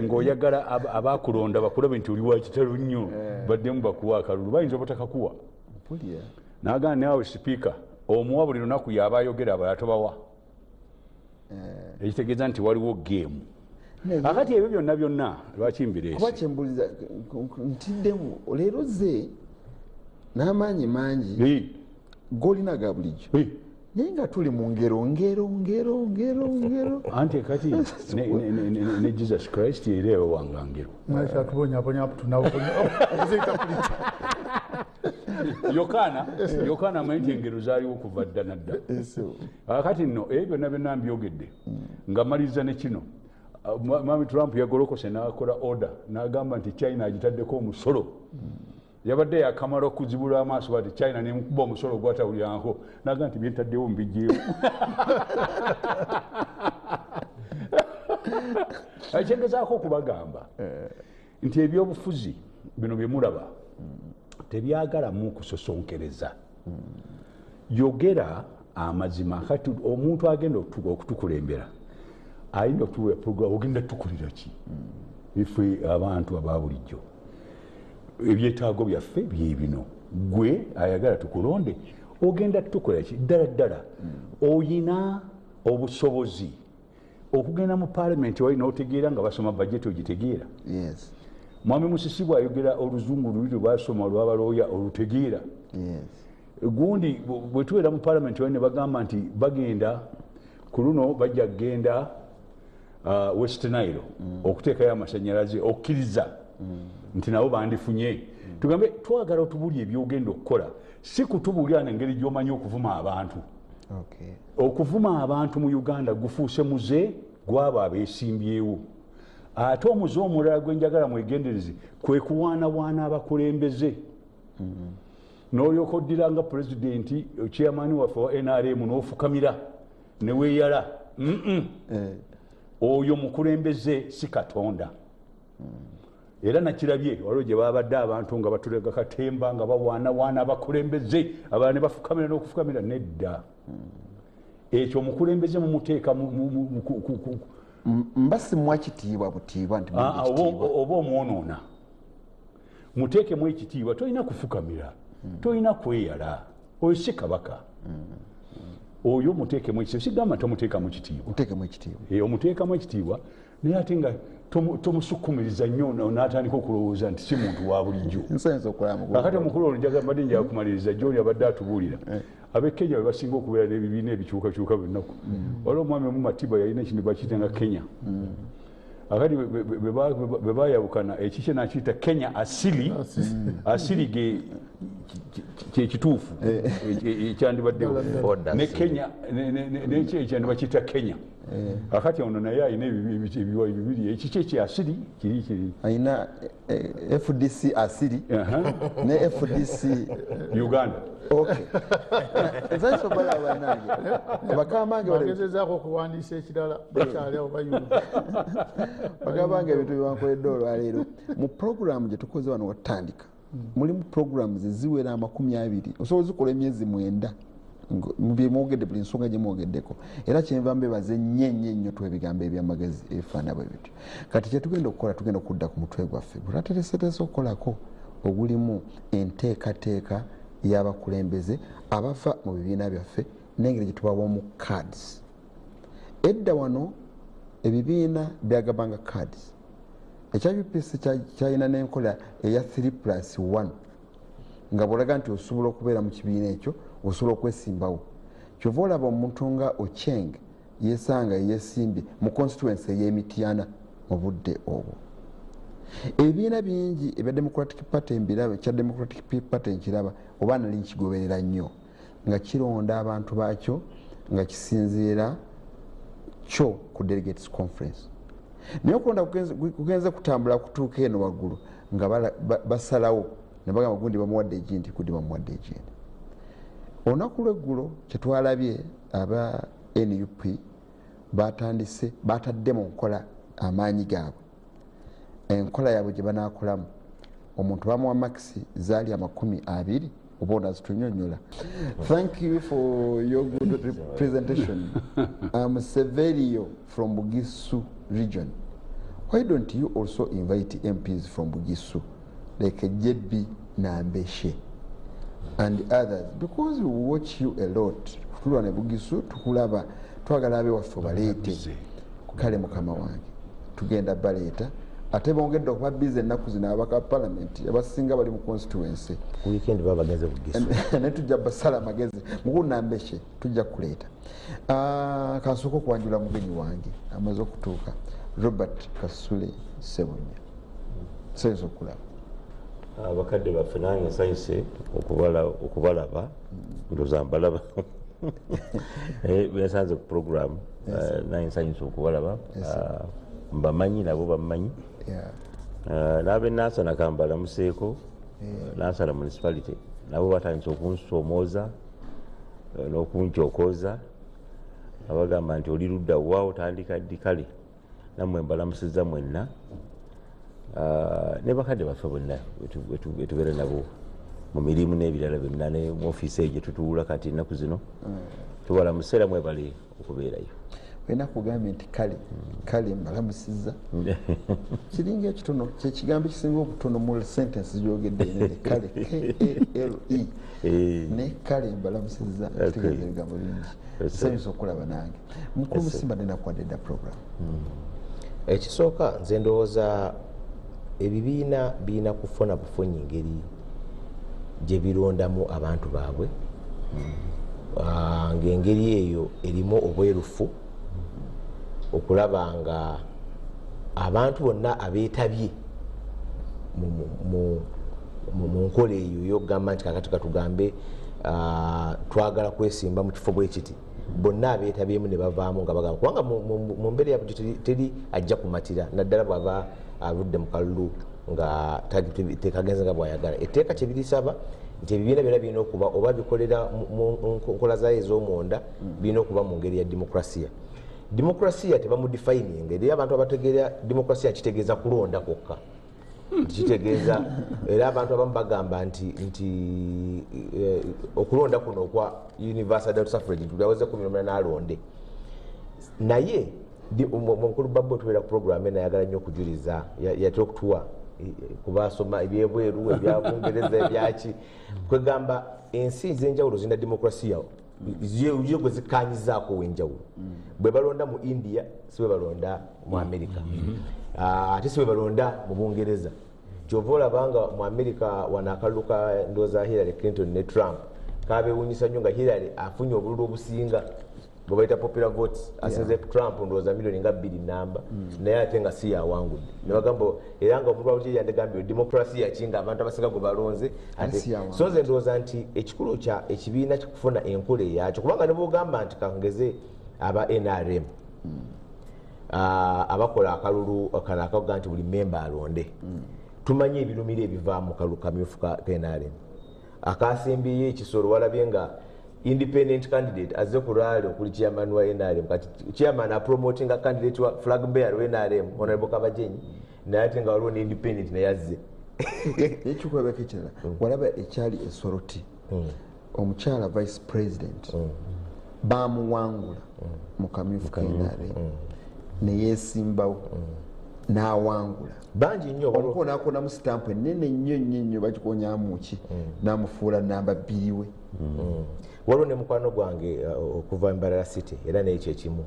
ng'oyagala abakulonda bakulabe nti oli wakitalo nnyo baddemu bakuwa akalulu bayinza obatakakuwa naagamba nawe sipiika omuwa buli lunaku yaba ayogera abalala tobawa ekitegeeza nti waliwo geemu akati ebyo byonna lwaki mbireese kuba kyembuliza ntiddemu leero ze n'amaanyi mangi golina ga bulijjo naye nga tuli mu ngero anti kati ne Jesus Christ era ewewanga ngero Yokaana amanyi nti engero zaaliwo kuva dda nadda akati nno ebyo byonna mbyogedde nga maliriza ne kino Mami Trump yagolokose n'akola order n'agamba nti China agitaddeko omusolo yabadde yakamala okuzibula amaaso bati China nemukuba omusolo gwatawulyanko naga nti byentaddewo mbijjeewo ekyengezaako okubagamba nti ebyobufuzi bino bye mulaba tebyagalamu kusosonkereza yogera amazima kati omuntu agenda okutukulembera ayinza okutuwa program ogenda tukulira ki ife abantu ababulijjo ebyetaago byaffe byebino gwe ayagala tukulonde ogenda tukola ki ddala oyina obusobozi okugenda mu palamenti walina otegeera nga basoma bajeti ogitegeera mwami Musisi bwayogera oluzungu luli lwasoma olwabalooya olutegeera gundi bwe tubeera mu palamenti wali ne bagamba nti bagenda ku luno bajja kgenda West Nile okuteekayo amasanyalaze okkiriza nti nabo bandifunye tugambe twagala otubulya ebyogenda okukola si kutubuulira nengeri gy'omanyi okuvuma abantu okuvuma abantu mu Uganda gufuuse muze gwabo abeesimbyewo ate omuze omulala gwe njagala mwegendereze kwe kuwaanawaana abakulembeze n'olyoka oddira nga pulezidenti chairman waffe wa NRM n'ofukamira ne weeyala oyo mukulembeze si Katonda. Era nakirabye waliwo gye babadde abantu nga batulega katemba nga bawaanawaana abakulembeze abalala ne bafukamira n'okufukamira nedda. Ekyo omukulembeze mumuteeka mba simuwa kitiibwa butiibwa nti oba omwonoona muteekemu ekitiibwa, tolina kufukamira, tolina kweyala, oyo si kabaka. Oyo muteekemu ekitiibwa, sigamba tomuteekamu kitiibwa, omuteekamu ekitiibwa naye ate nga tomusukumiriza nnyo n'atandika okulowooza nti si muntu wa bulijjo. Kakati omukulu ono mbadde njagala kumaliriza gy'oli abadde atubuulira. Ab'e-Kenya bwe basinga okubeera n'ebibiina ebikyukakyuka buli nnaku. Waliwo omwami omu Matiba yalina ekintu bakiyitanga Kenya. Akati bwe baayawukana ekikye n'akiyita Kenya asili kyekituufu ekyandibaddewo ne Kenya n'ekyo ekyandibakiyita Kenya. Akati ono naye alina ebiwayi bibiri, ekikye ekyasiri kiri alina FDC asiri ne FDC Uganda. Nsanyusa obalaba nange bakamange bagezezaako okuwandiisa ekirala bakyali awo bayuuda bakamange ebintu byebankoledde olwaleero mu puroguramu gye tukoze wano watandika mulimu puroguramu ziwera 20 osobola zikola emyezi 9 byemwogedde buli nsonga gye mwogeddeko era kyenva mbebaze nnyo twebigambo ebyamagezi ebifaana bwe bityo. Kati kyetugenda okukola tugenda okudda ku mutwe gwaffe gulatereseteese okukolako ogulimu enteekateeka y'abakulembeze abava mu bibiina byaffe n'engeri gye tubawamu cards. Edda wano ebibiina byagabanga cards, ekya UPC kyalina n'enkola eya 3+1 nga bw'olaga nti osobola okubeera mu kibiina ekyo osobola okwesimbawo. Kyova olaba omuntu nga Ocheng yeesanga yeesimbye mu constituency ey'Emityana mu budde obwo. Ebibiina bingi ebya Democratic Party mbiraba, ekya Democratic Party nkiraba oba nali nkigoberera nnyo nga kironda abantu baakyo nga kisinziira kyo ku Delegates Conference. Naye okulonda kugenze kutambula kutuuka eno waggulu nga basalawo ne bagamba gundi bamuwadde egindi gundi bamuwadde egindi. Olunaku lw'eggulo kyetwalabye aba NUP batadde mu nkola amaanyi gaabwe. Enkola yaabwe gye banaakolamu omuntu bamuwa makisi zaali 20 oba onazitunyonnyola. Thank you for your good presentation. I'm Severio from Bugisu region. Why don't you also invite MPs from Bugisu like JB Nambeshe and others, because we watch you a lot. Tulwane Bugisu tukulaba twagala abe waffe baleete kale mukama wange tugenda baleeta ate bongedde okuba bize ennaku zino abaka parliament abasinga bali mu constituency ku weekend baba bagenze Bugisu ne tujja basala magezi mukulu Nambeshe tujja kuleeta. Kansooka okuwanjula mugenyi wange amaze okutuuka Robert Kasule Sebunya. Saizo okulaba abakadde baffe nange nsanyuse okubalaba ndowooza mbalaba bensanze ku programu nange nsanyuse okubalaba mbamanyi nabo bammanyi n'ab'e Nansana kambalamuseeko Nansana municipality nabo batandise okunsoomooza n'okunkyokooza abagamba nti oli ludda wa otandika ddi kale nammwe mbalamusizza mwenna ne bakadde baffe bonna betubeera nabo mu mirimu n'ebirala byonna ne mu ofiisi eyo gye tutuula kati ennaku zino tubala mu kiseera mwebale okubeerayo. Wena kugambye nti kale mbalamusizza kiringa ekitono kyekigambo ekisinga obutono mu sentence gyogedde nene kale KALE ne kale mbalamusizza kitegeeza ebigambo bingi. Nsanyusa okulaba nange mukulu Musimba nenakuwadde edda program. Ekisooka nze ndowooza ebibiina birina kufuna bufunyi ngeri gye birondamu abantu baabwe ng'engeri eyo erimu obwerufu okulaba nga abantu bonna abeetabye mu nkola eyo ey'okugamba nti kakati katugambe twagala kwesimba mu kifo bwe kiti bonna abeetabyemu ne bavaamu nga bagamba kubanga mu mbeera yabwe teri ajja kumatira naddala bw'aba aludde mu kalulu nga tekagenze nga bw'ayagala. Etteeka kye birisaba nti ebibiina byonna birina okuba oba bikolera mu nkola zayo ez'omunda birina okuba mu ngeri ya demokrasiya. Demokrasiya tebamudefining era abantu abategeera demokrasiya kitegeeza kulonda kwokka, kitegeeza era abantu abamu bagamba nti okulonda kuno okwa universal suffrage tulaweze 18 n'alonde naye omukulu Babbo tubeera ku program ena ayagala nnyo okujuliza yatera okutuwa kubasoma ebyebweru ebyabungereza ebyaki kwegamba ensi ez'enjawulo zina demokrasiya yo gwe zikanyizaako wenjawulo. Bwe balonda mu India si bwe balonda mu America, ate si bwe balonda mu Bungereza. Kyova olabanga mu America wano akalulu ka ndowooza Hillary Clinton ne Trump kabeewuunyisa nnyo nga Hillary afunye obululu obusinga bwe bayita popular votes asinze Trump ndowooza milioni nga 2 namba naye ate nga si yawangudde ne bagamba era nga omululu awulira yandegambye demokrasiya kinga abantu abasinga gwe balonze ate so nze ndowooza nti ekikulu kya ekibiina kikufuna enkola eyakyo kubanga ne bwogamba nti kangeze aba NRM abakola akalulu kano akavuga nti buli memba alonde tumanyi ebirumira ebiva mu kalulu kamyufu ka NRM akasembiye ekisolo walabye nga independent candidate azze ku rally okuli chairman wa NRM kati chairman apromoting a candidate wa flag bearer wa NRM Honorable Kabajenyi naye ate nga waliwo ne independent naye azze ekikwebeka ekirala walaba ekyali esoroti omukyala vice president bamuwangula mu kamyufu ka NRM neyesimbawo n'awangula bangi nnyo omukonakonamu sitampu enene nnyo bagikonyamuki n'amufuula namba 2 we. Waliwo ne mukwano gwange okuva Mbarara City era n'ekyo ekimu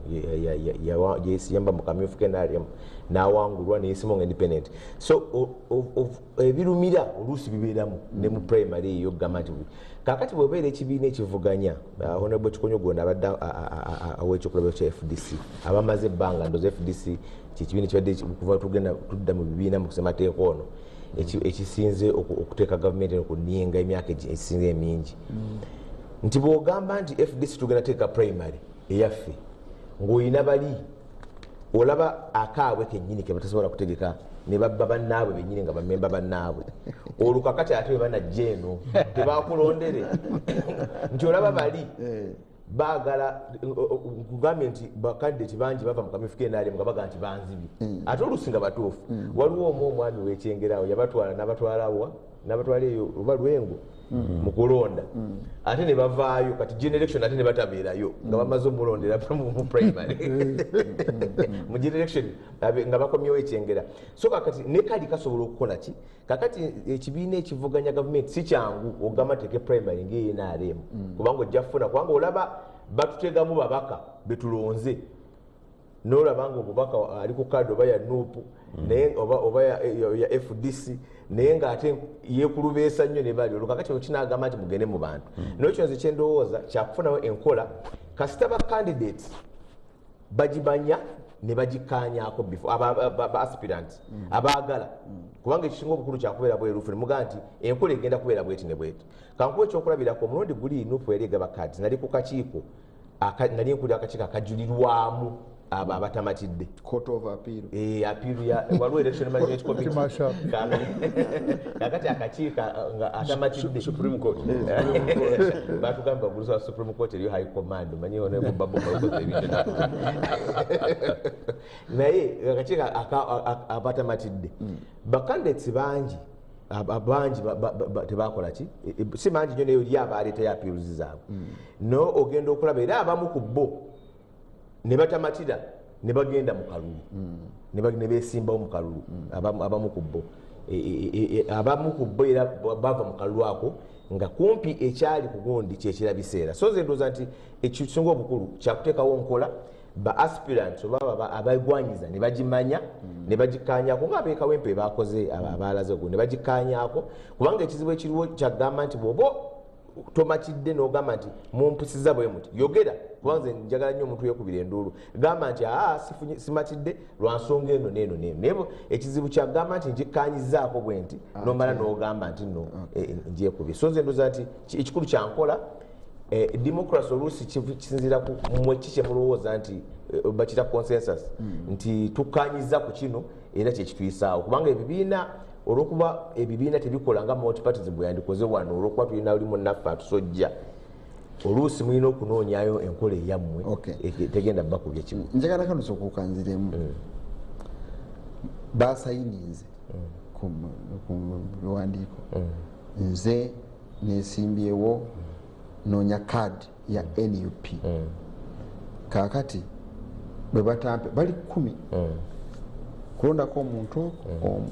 yamba mu kamyufu ke n'awangulwa n'eyesimu nga independent. So ebirumira oluusi bibeeramu ne mu primary eyo okugamba nti kakati bwebeera ekibiina ekivuganya Honorable Kikonyogoona abadde aw'ekyokulabiro kya FDC abamaze ebbanga ndoza FDC kikibiina kibadde kuva tudda mu bibiina mu kusemateeka ono ekisinze okuteeka gavumenti okuninga emyaka egisinze emingi nti bw'ogamba nti FDC tugenda teeka primary eyaffe ng'olina bali olaba akaabwe kennyini ke batasobola kutegeka ne babba bannaabwe bennyini nga bamemba bannaabwe olukakati ate bwe banajja eno tebakulondere nti olaba bali baagala kugambye nti bakandidate bangi bava mu kamyufu k'NRM nga baga nti banzibi ate oluusi nga batuufu. Waliwo omwami w'ekyengerawo yabatwala n'abatwala eyo oba Lwengo mu kulonda ate ne bavaayo kati generation ate ne batabeerayo nga bamaze omulondera mu primary mu generation nga bakomyewo ekyengera. So kakati ne kali kasobola okukola ki kakati ekibiina ekivuganya gavumenti si kyangu ogamba teke primary ng'eyo NRM kubanga ojja kufuna kubanga olaba batutegamu babaka betulonze n'olabanga omubaka ali ku kadi oba ya NUP naye oba ya FDC naye ng'ate yeekulubeesa nnyo ne bali olwo kakati kinagamba nti mugende mu bantu n'ekyo nze kyendowooza kyakufunawo enkola kasita ba candidates bagibanya ne bagikanyako before aba aspirants abaagala kubanga ekisinga obukulu kyakubeera bwerufu ne mugamba nti enkola egenda kubeera bweti ne bweti kankuwa ekyokulabirako omulundi guli NUP erega bakadi nali ku kakiiko nali nkulira akakiiko akajulirwamu abo abatamatidde court of appeal appeal ya waliwo election management committee kakati akakiika nga atamatidde Supreme Court batugamba bulusa Supreme Court eriyo high command manyi one Babbo bakoze ebintu naye akakiika abatamatidde bakandidates bangi abangi tebakola ki si mangi nnyo naye oli abaleetayo appeals zaabwe no ogenda okulaba era abamu ku bo ne batamatira ne bagenda mu kalulu ne beesimbawo mu kalulu abamu ku bo abamu ku bo era bava mu kalulu ako nga kumpi ekyali ku gundi kyekira biseera. So nze ndowooza nti ekisinga obukulu kyakuteekawo nkola ba aspirants oba abagwanyiza ne bagimanya ne bagikanyako nga abeekawempe bakoze abaalaze ogu ne bagikanyako kubanga ekizibu ekiriwo kyagamba nti bwoba tomatidde n'ogamba nti mumpusiza bwe muti yogera kubanga njagala nnyo omuntu yeekubira enduulu gamba nti simatidde lwa nsonga eno n'eno n'eno naye ekizibu kyagamba nti ngikanyizaako bwe nti nomala n'ogamba nti no ngyekubye. So nze ndowooza nti ekikulu kyankola democracy oluusi kisinziira mwe kiki mulowooza nti bakita consensus nti tukanyiza ku kino era kyekituyisaawo kubanga ebibiina olwokuba ebibiina tebikola nga multipartism bwe yandikoze wano olwokuba tulina olimu naffe atusojja oluusi mulina okunoonyayo enkola eyammwe tegenda bakubya kimu. njagala kano sokukanziremu basayininze ku biwandiiko nze nesimbyewo noonya kaadi ya NUP kakati bwe batampe bali 10 kulondako omuntu omu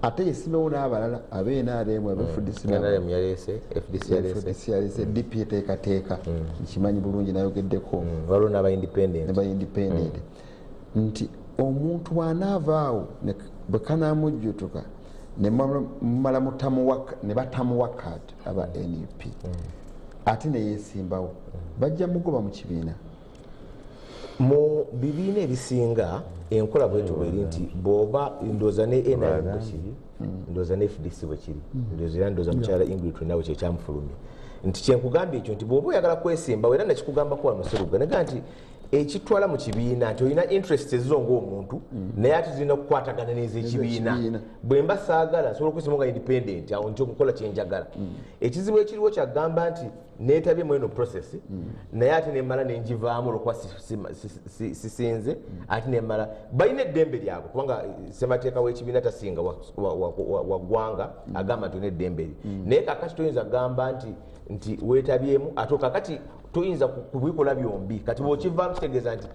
ate yesimbewo n'abalala abeNRM abefudc yalese DP eteekateeka nkimanyi bulungi nayogeddeko waliwo n'abaindependent nti omuntu bw'anaavaawo bwe kanamujjutuka ne batamuwa kaadi aba NUP ate neyesimbawo bajja mugoba mu kibiina. mu bibiina ebisinga enkola bwetu bweri nti bw'oba ndooza ne NRM bwe kiri ndooza ne FDC bwe kiri ndooza mukyala Ingrid nawe kyekyamufulumya nti kyenkugambye ekyo nti bw'oba oyagala kwesimbawo era nakikugambako wano Sseruga naga nti ekitwala mu kibiina nti olina interest ezo ng'omuntu naye ate zirina okukwatagana n'ez'ekibiina bwe mba saagala nsobola okwesimbawo nga independent awo nti okukola kyenjagala ekizibu ekiriwo kyagamba nti neetabye mu eno process naye ate nemmala nenjivaamu olwokuba sisinze ate nemmala balina eddembe lyabwe kubanga ssemateeka w'ekibiina tasinga wa ggwanga agamba nti olina eddembe lye naye kakati toyinza kugamba nti weetabyemu ate kakati toyinza kubikola byombi kati bw'okivaamu kitegeeza nti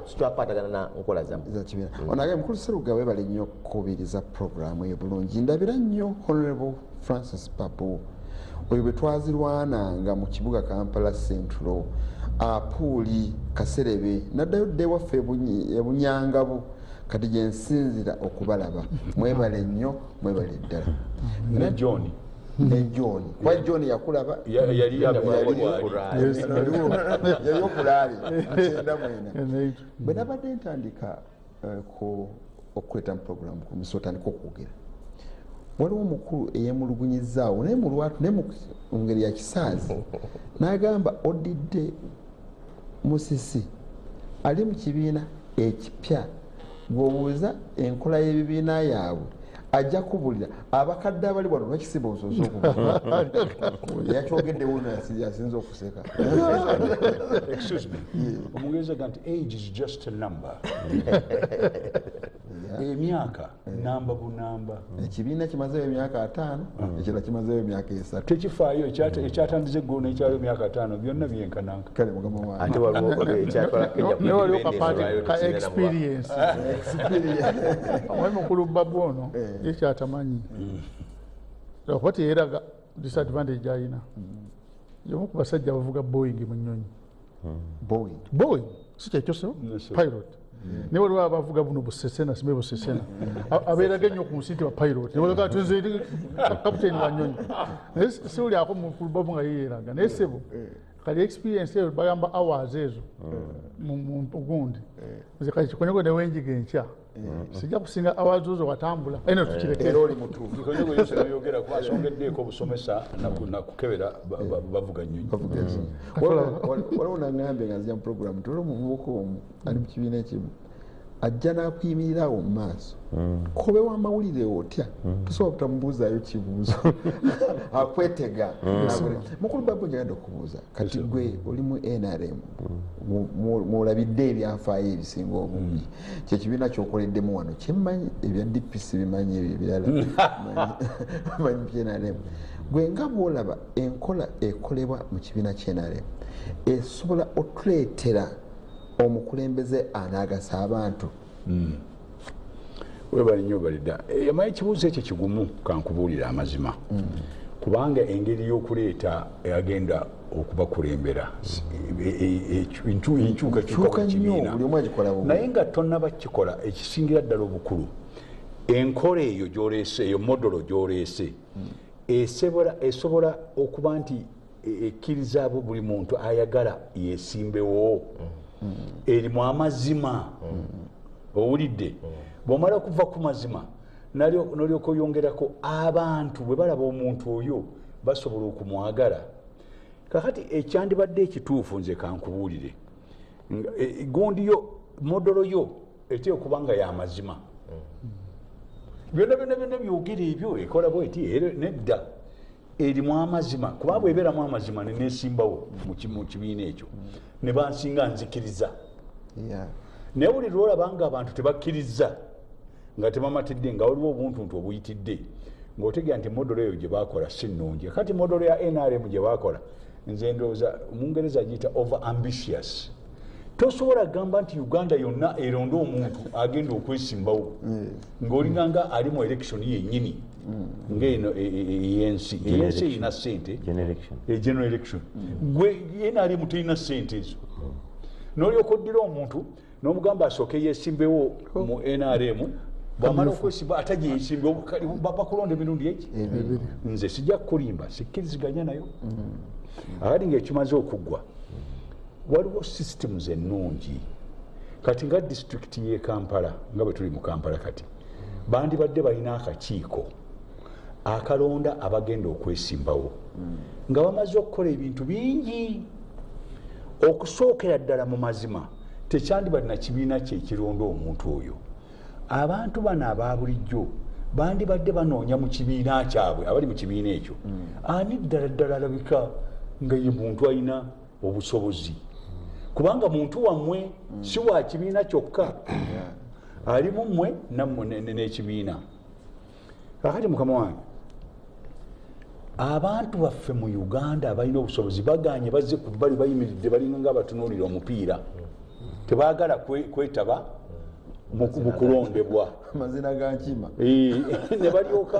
sikyakwatagana na nkola zakibiina. Onage mukulu Sseruga weebale nnyo okukubiriza puroguramu eyo bulungi ndabira nnyo Honorable Francis Papo oyo bwe twazirwananga mu kibuga Kampala Central apuuli Kaserebe naddayo dde waffe ebunyangabo kati gye nsinzira okubalaba mwebale nnyo mwebale ddala ne John kwa John yakulaba yali okulaali akyenda mwena bwe nabadde ntandika okweta mu puroguramu ku misotandika okwogera waliwo omukulu eyemulugunyizaawo naye mulwatu naye mu ngeri ya kisaazi n'agamba odidde Musisi ali mu kibiina ekipya bw'obuuza enkola y'ebibiina yaabwe ajja kubulira abakadde abali wano bakisimba obusoose okuba yakyogeddewo yasinza okuseka. Omugenzi nti age is just a number. Emyaka namba bunamba. Ekibiina kimazeeyo emyaka 5 ekirala kimazeeyo emyaka 3 tekifaayo ekyatandiza eggulu n'ekyalo emyaka 5 byonna byenkananka. Kale mugamba wange ate waliwo ka experience mukulu Babu ono yekyatamanyi okuba teyeraga disadvantage gy'alina y'omu ku basajja abavuga Boeing mu nnyonyi. Boeing si kyekyo pilot naye waliwo abavuga buno busesena simbe busesena abeeraga ennyo ku nsi nti bapilot nebaga tunze kapitaini wa nnyonyi naye siwulyako mukulu Babu nga yeyeraga naye sebo kali experience eyo bagamba hours ezo gundi kikonyego newenjiga enkya sijja kusinga hours ozo watambula eno tukirekera oli mutuufu kikonyego yose nayogera kwasongeddeeko obusomesa nakukebera bavuga nnyonyi waliwo naŋŋambye nga nzija mu puroguramu toli omuvubuka omu ali mu kibiina ekimu ajja n'akuyimirirawo mu maaso kobe w'amawulire otya tosobola kutamubuuzaayo kibuuzo akwetega mukulu Babu njagala okubuuza kati gwe oli mu NRM mwolabidde ebyafaayo ebisinga obungi kyekibiina kyokoleddemu wano kyemmanyi ebya DPC bimanyi ebyo ebirala manyi NRM gwe nga bwolaba enkola ekolebwa mu kibiina ky'NRM esobola okuleetera omukulembeze anaagasa abantu. Webale nnyo balida yamanyi ekibuuzo ekyo kigumu kankubuulira amazima kubanga engeri y'okuleeta agenda okubakulembera enkyukakyuka mu kibiina naye nga tonnaba kikola ekisingira ddala obukulu enkola eyo gy'oleese eyo modolo gy'oleese esobola okuba nti ekkiriza abo buli muntu ayagala yeesimbewo erimu amazima owulidde bw'omala kuva ku mazima n'olyoka oyongerako abantu bwe balaba omuntu oyo basobola okumwagala kakati ekyandibadde ekituufu nze kankubuulire gundi yo modolo yo etya okuba nga y'amazima byonna byogera ebyo ekola bweti nedda erimu amazima kuba bweberamu amazima nenesimbawo mu kibiina ekyo ne bansinga nzikiriza naye buli lwolaba nga abantu tebakkiriza nga tebamatidde nga waliwo obuntuntu obuyitidde ng'otegera nti modolo eyo gye bakola si nnungi kati modolo ya NRM gye bakola nze ndowooza mungereza giyita over ambitious tosobola kugamba nti Uganda yonna eronda omuntu agenda okwesimbawo ng'olinganga ali mu election yennyini ng'eno yensi erina ssente general election gwe NRM terina ssente ezo n'olyoka oddira omuntu n'omugamba asooke yeesimbewo mu NRM bwamala okwesimba ate gye yeesimbewo bakulonda emirundi eki nze sijja kukulimba sikkiriziganya nayo akati ng'ekimaze okuggwa waliwo systems ennungi kati nga disitulikiti y'e Kampala nga bwe tuli mu Kampala kati bandibadde balina akakiiko akalonda abagenda okwesimbawo nga bamaze okukola ebintu bingi okusookera ddala mu mazima tekyandibadde na kibiina kye ekironda omuntu oyo abantu bano aba bulijjo bandibadde banoonya mu kibiina kyabwe abali mu kibiina ekyo ani ddala alabika nga ye muntu alina obusobozi kubanga muntu wammwe si wa kibiina kyokka alimu mmwe nammwe n'ekibiina kakati mukama wange abantu baffe mu Uganda abalina obusobozi baganye bazze ku bali bayimiridde balinga nga batunuulira omupiira tebaagala kwetaba mu kulondebwa amazina ga nkima ne balyoka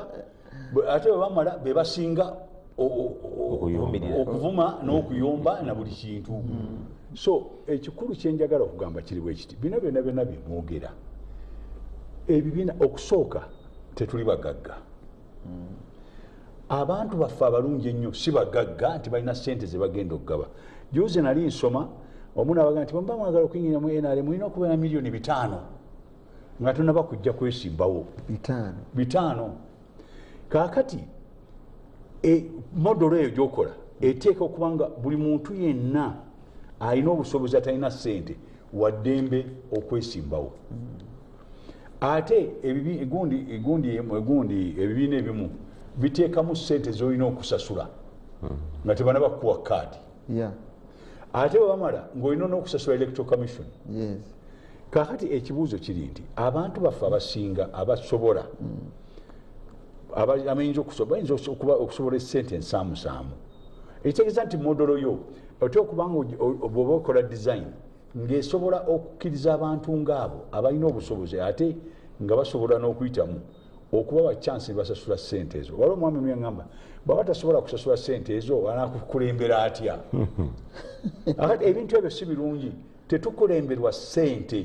ate bwebamala be basinga okuvuma n'okuyomba na buli kintu so ekikulu kyenjagala okugamba kiriwo ekiti bino byonna bimwogera ebibiina okusooka tetuli bagagga abantu baffe abalungi ennyo si bagagga nti balina ssente ze bagenda okugaba juuzi nali nsoma omuntu abaga nti bwemba mwagala okuyingira mu NRM mulina okuba na milioni 5 nga tonaba kujja kwesimbawo 5 kaakati modolo eyo gyokola eteeka okubanga buli muntu yenna alina obusobozi atalina ssente waddembe okwesimbawo ate gundi ebibiina ebimu biteekamu ssente z'olina okusasula nga tebanaba kuwa kaadi ate bwebamala ng'olina n'okusasula electoral commission kaakati ekibuuzo kiri nti abantu baffe abasinga abasobola abayinza okusobola essente ensaamusaamu ekitegeeza nti modolo yo ote okubanga bw'oba okola design ng'esobola okukkiriza abantu ng'abo abalina obusobozi ate nga basobola n'okuyitamu okubawa chance ne basasula ssente ezo waliwo omwami omu yaŋŋamba bw'aba tasobola kusasula ssente ezo anaakukulembera atya akati ebintu ebyo si birungi tetukulemberwa ssente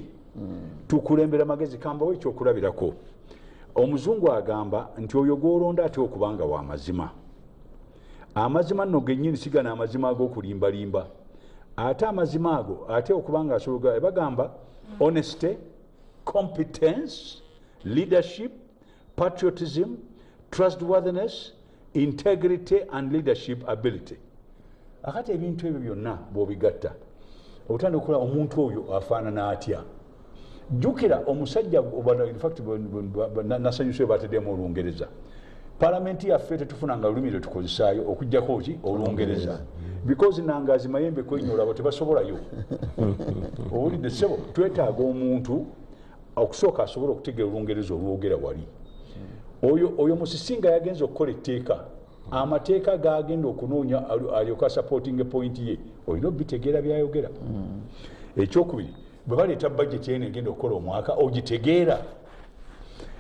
tukulembera magezi kambawo ekyokulabirako omuzungu agamba nti oyo gw'olonda ate okubanga wa mazima amazima nno gennyini sigana amazima ag'okulimbalimba ate amazima ago ate okubanga asobola bagamba honesty competence leadership patriotism trustworthiness integrity and leadership ability akati ebintu ebyo byonna bw'obigatta obutandika okukola omuntu oyo afaanana atya jjukira omusajja nasanyusa bateddemu Olungereza palamenti yaffe tetufunanga lulimi lwe tukozesaayo okugjako ki Olungereza because nangazi mayembe kwenyola abo tebasobolayo owulidde ssebo twetaaga omuntu okusooka asobola okutegeera Olungereza olwogera wali oyo musisinga yagenza okukola etteeka amateeka gagenda okunoonya alyoka supporting point ye olina obitegeera byayogera ekyokubiri bwe baleeta budget yene egenda okukola omwaka ogitegeera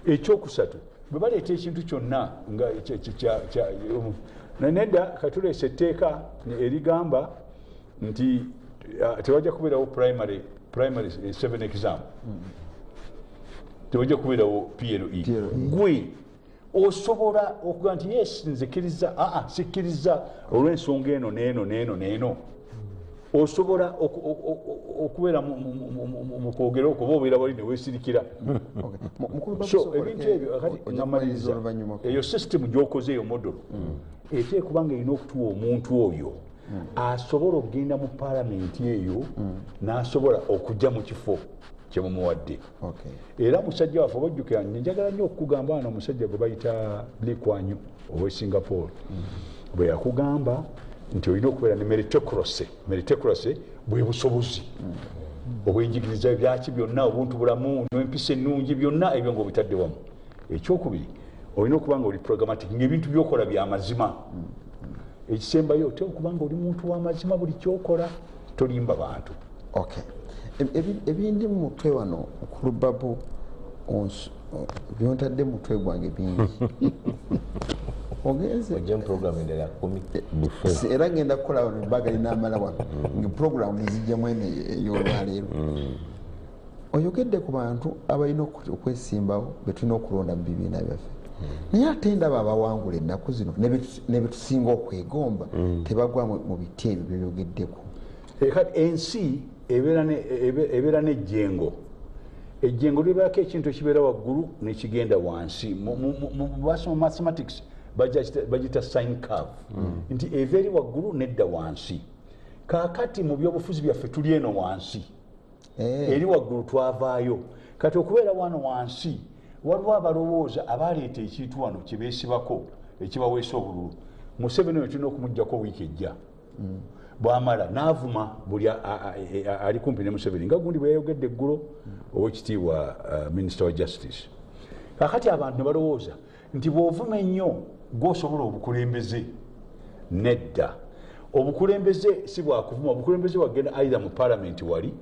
ekyokusatu bwe baleeta ekintu kyonna nga nedda katuleesa etteeka erigamba nti tewajja kubeerawo primary 7 exam tewajja kubeerawo PLE gwe osobola okuga nti yes nzikiriza sikkiriza olw'ensonga eno neeno osobola okubeera mu kwogera okwo oba obeera wali neweesirikira so ebintu ebyo kati namaliriza eyo system gyokoze eyo modolo eteeka kubanga erina okutuwa omuntu oyo asobola okugenda mu paalamenti eyo n'asobola okujja mu kifo kyemumuwadde era musajja waffe obajjukira njagala nnyo okukugamba wano omusajja gwe bayita Likwanyu owe Singapore bwe yakugamba nti olina okubeera ne meritocracy bwe busobozi obwenjigiriza byaki byonna obuntu bulamu n'empisa ennungi byonna ebyo ng'obitadde wamu. Ekyokubiri olina okuba nga oli programmatic ng'ebintu byokola byamazima. Ekisembayo otera okuba nga oli muntu w'amazima buli kyokola tolimba bantu. Ebindi mu mutwe wano okulubabu byontadde mu mutwe gwange bingi ogenze era ngenda kukola wano embaga linamala wano nga programu nezijjamu ene ey'olwaleero. Oyogedde ku bantu abalina okwesimbawo betulina okulonda mu bibiina byaffe naye ate ndaba abawangula ennaku zino ne betusinga okwegomba tebagwa mu biti ebyo byoyogeddeko. Kati ensi ebeera n'ejjengo. Ejjengo libeerako ekintu ekibeera waggulu nekigenda wansi. Mu mathematics bagita sine curve nti eva eri waggulu nedda wansi. Kaakati mu byobufuzi byaffe tuli eno wansi eri waggulu twavaayo. Kati okubeera wano wansi waliwo abalowooza abaleeta ekintu wano kyebeesibako ekibaweesa obululu. Museveni oyo tulina okumuggyako wiiki ejja bwamala n'avuma buli ali kumpi ne Museveni nga gundi bwe yayogedde eggulo ow'ekitiibwa minisita wa justice. Kakati abantu ne balowooza nti bw'ovuma ennyo gw'osobola obukulembeze. Nedda, obukulembeze si bwakuvuma. Obukulembeze wagenda aidha mu palamenti wali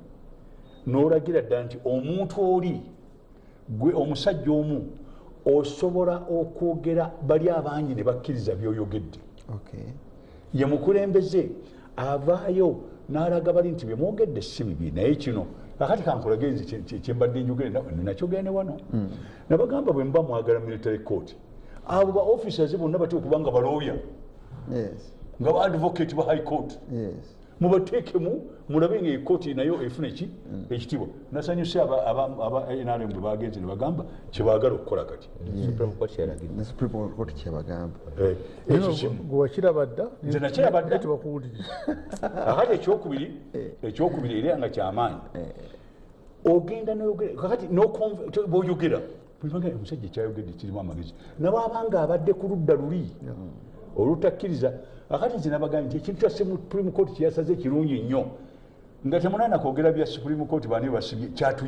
n'olagira ddala nti omuntu oli gwe omusajja omu osobola okwogera bali abangi ne bakkiriza by'oyogedde. Ye mukulembeze avaayo n'alaga bali nti bye mwogedde si bibi naye kino kakati kankulage nze kyembadde njogere nakyogera ne wano nabagamba bwe mba mwagala military court abo ba officers bonna batya okuba nga balooya nga ba advocate ba high court mubateekemu mulabe nga ekooti nayo efuna ekitiibwa. Nasanyuse aba NRM bwe bagenze ne bagamba kyebaagala okukola kati Supreme Court kyebagamba gwewakiraba dda nze nakiraba dda tebakuwuliriza. Kakati ekyokubiri era nga kyamaanyi ogenda noyogera kakati bw'oyogera omusajja kyayogedde kirimu amagezi nabwabanga abadde ku ludda luli olutakkiriza. Akati nze nabagambye nti ekintu kya Supreme Court kyeyasaze kirungi nnyo nga temunaana kwogera bya Supreme Court bani basibye kyatu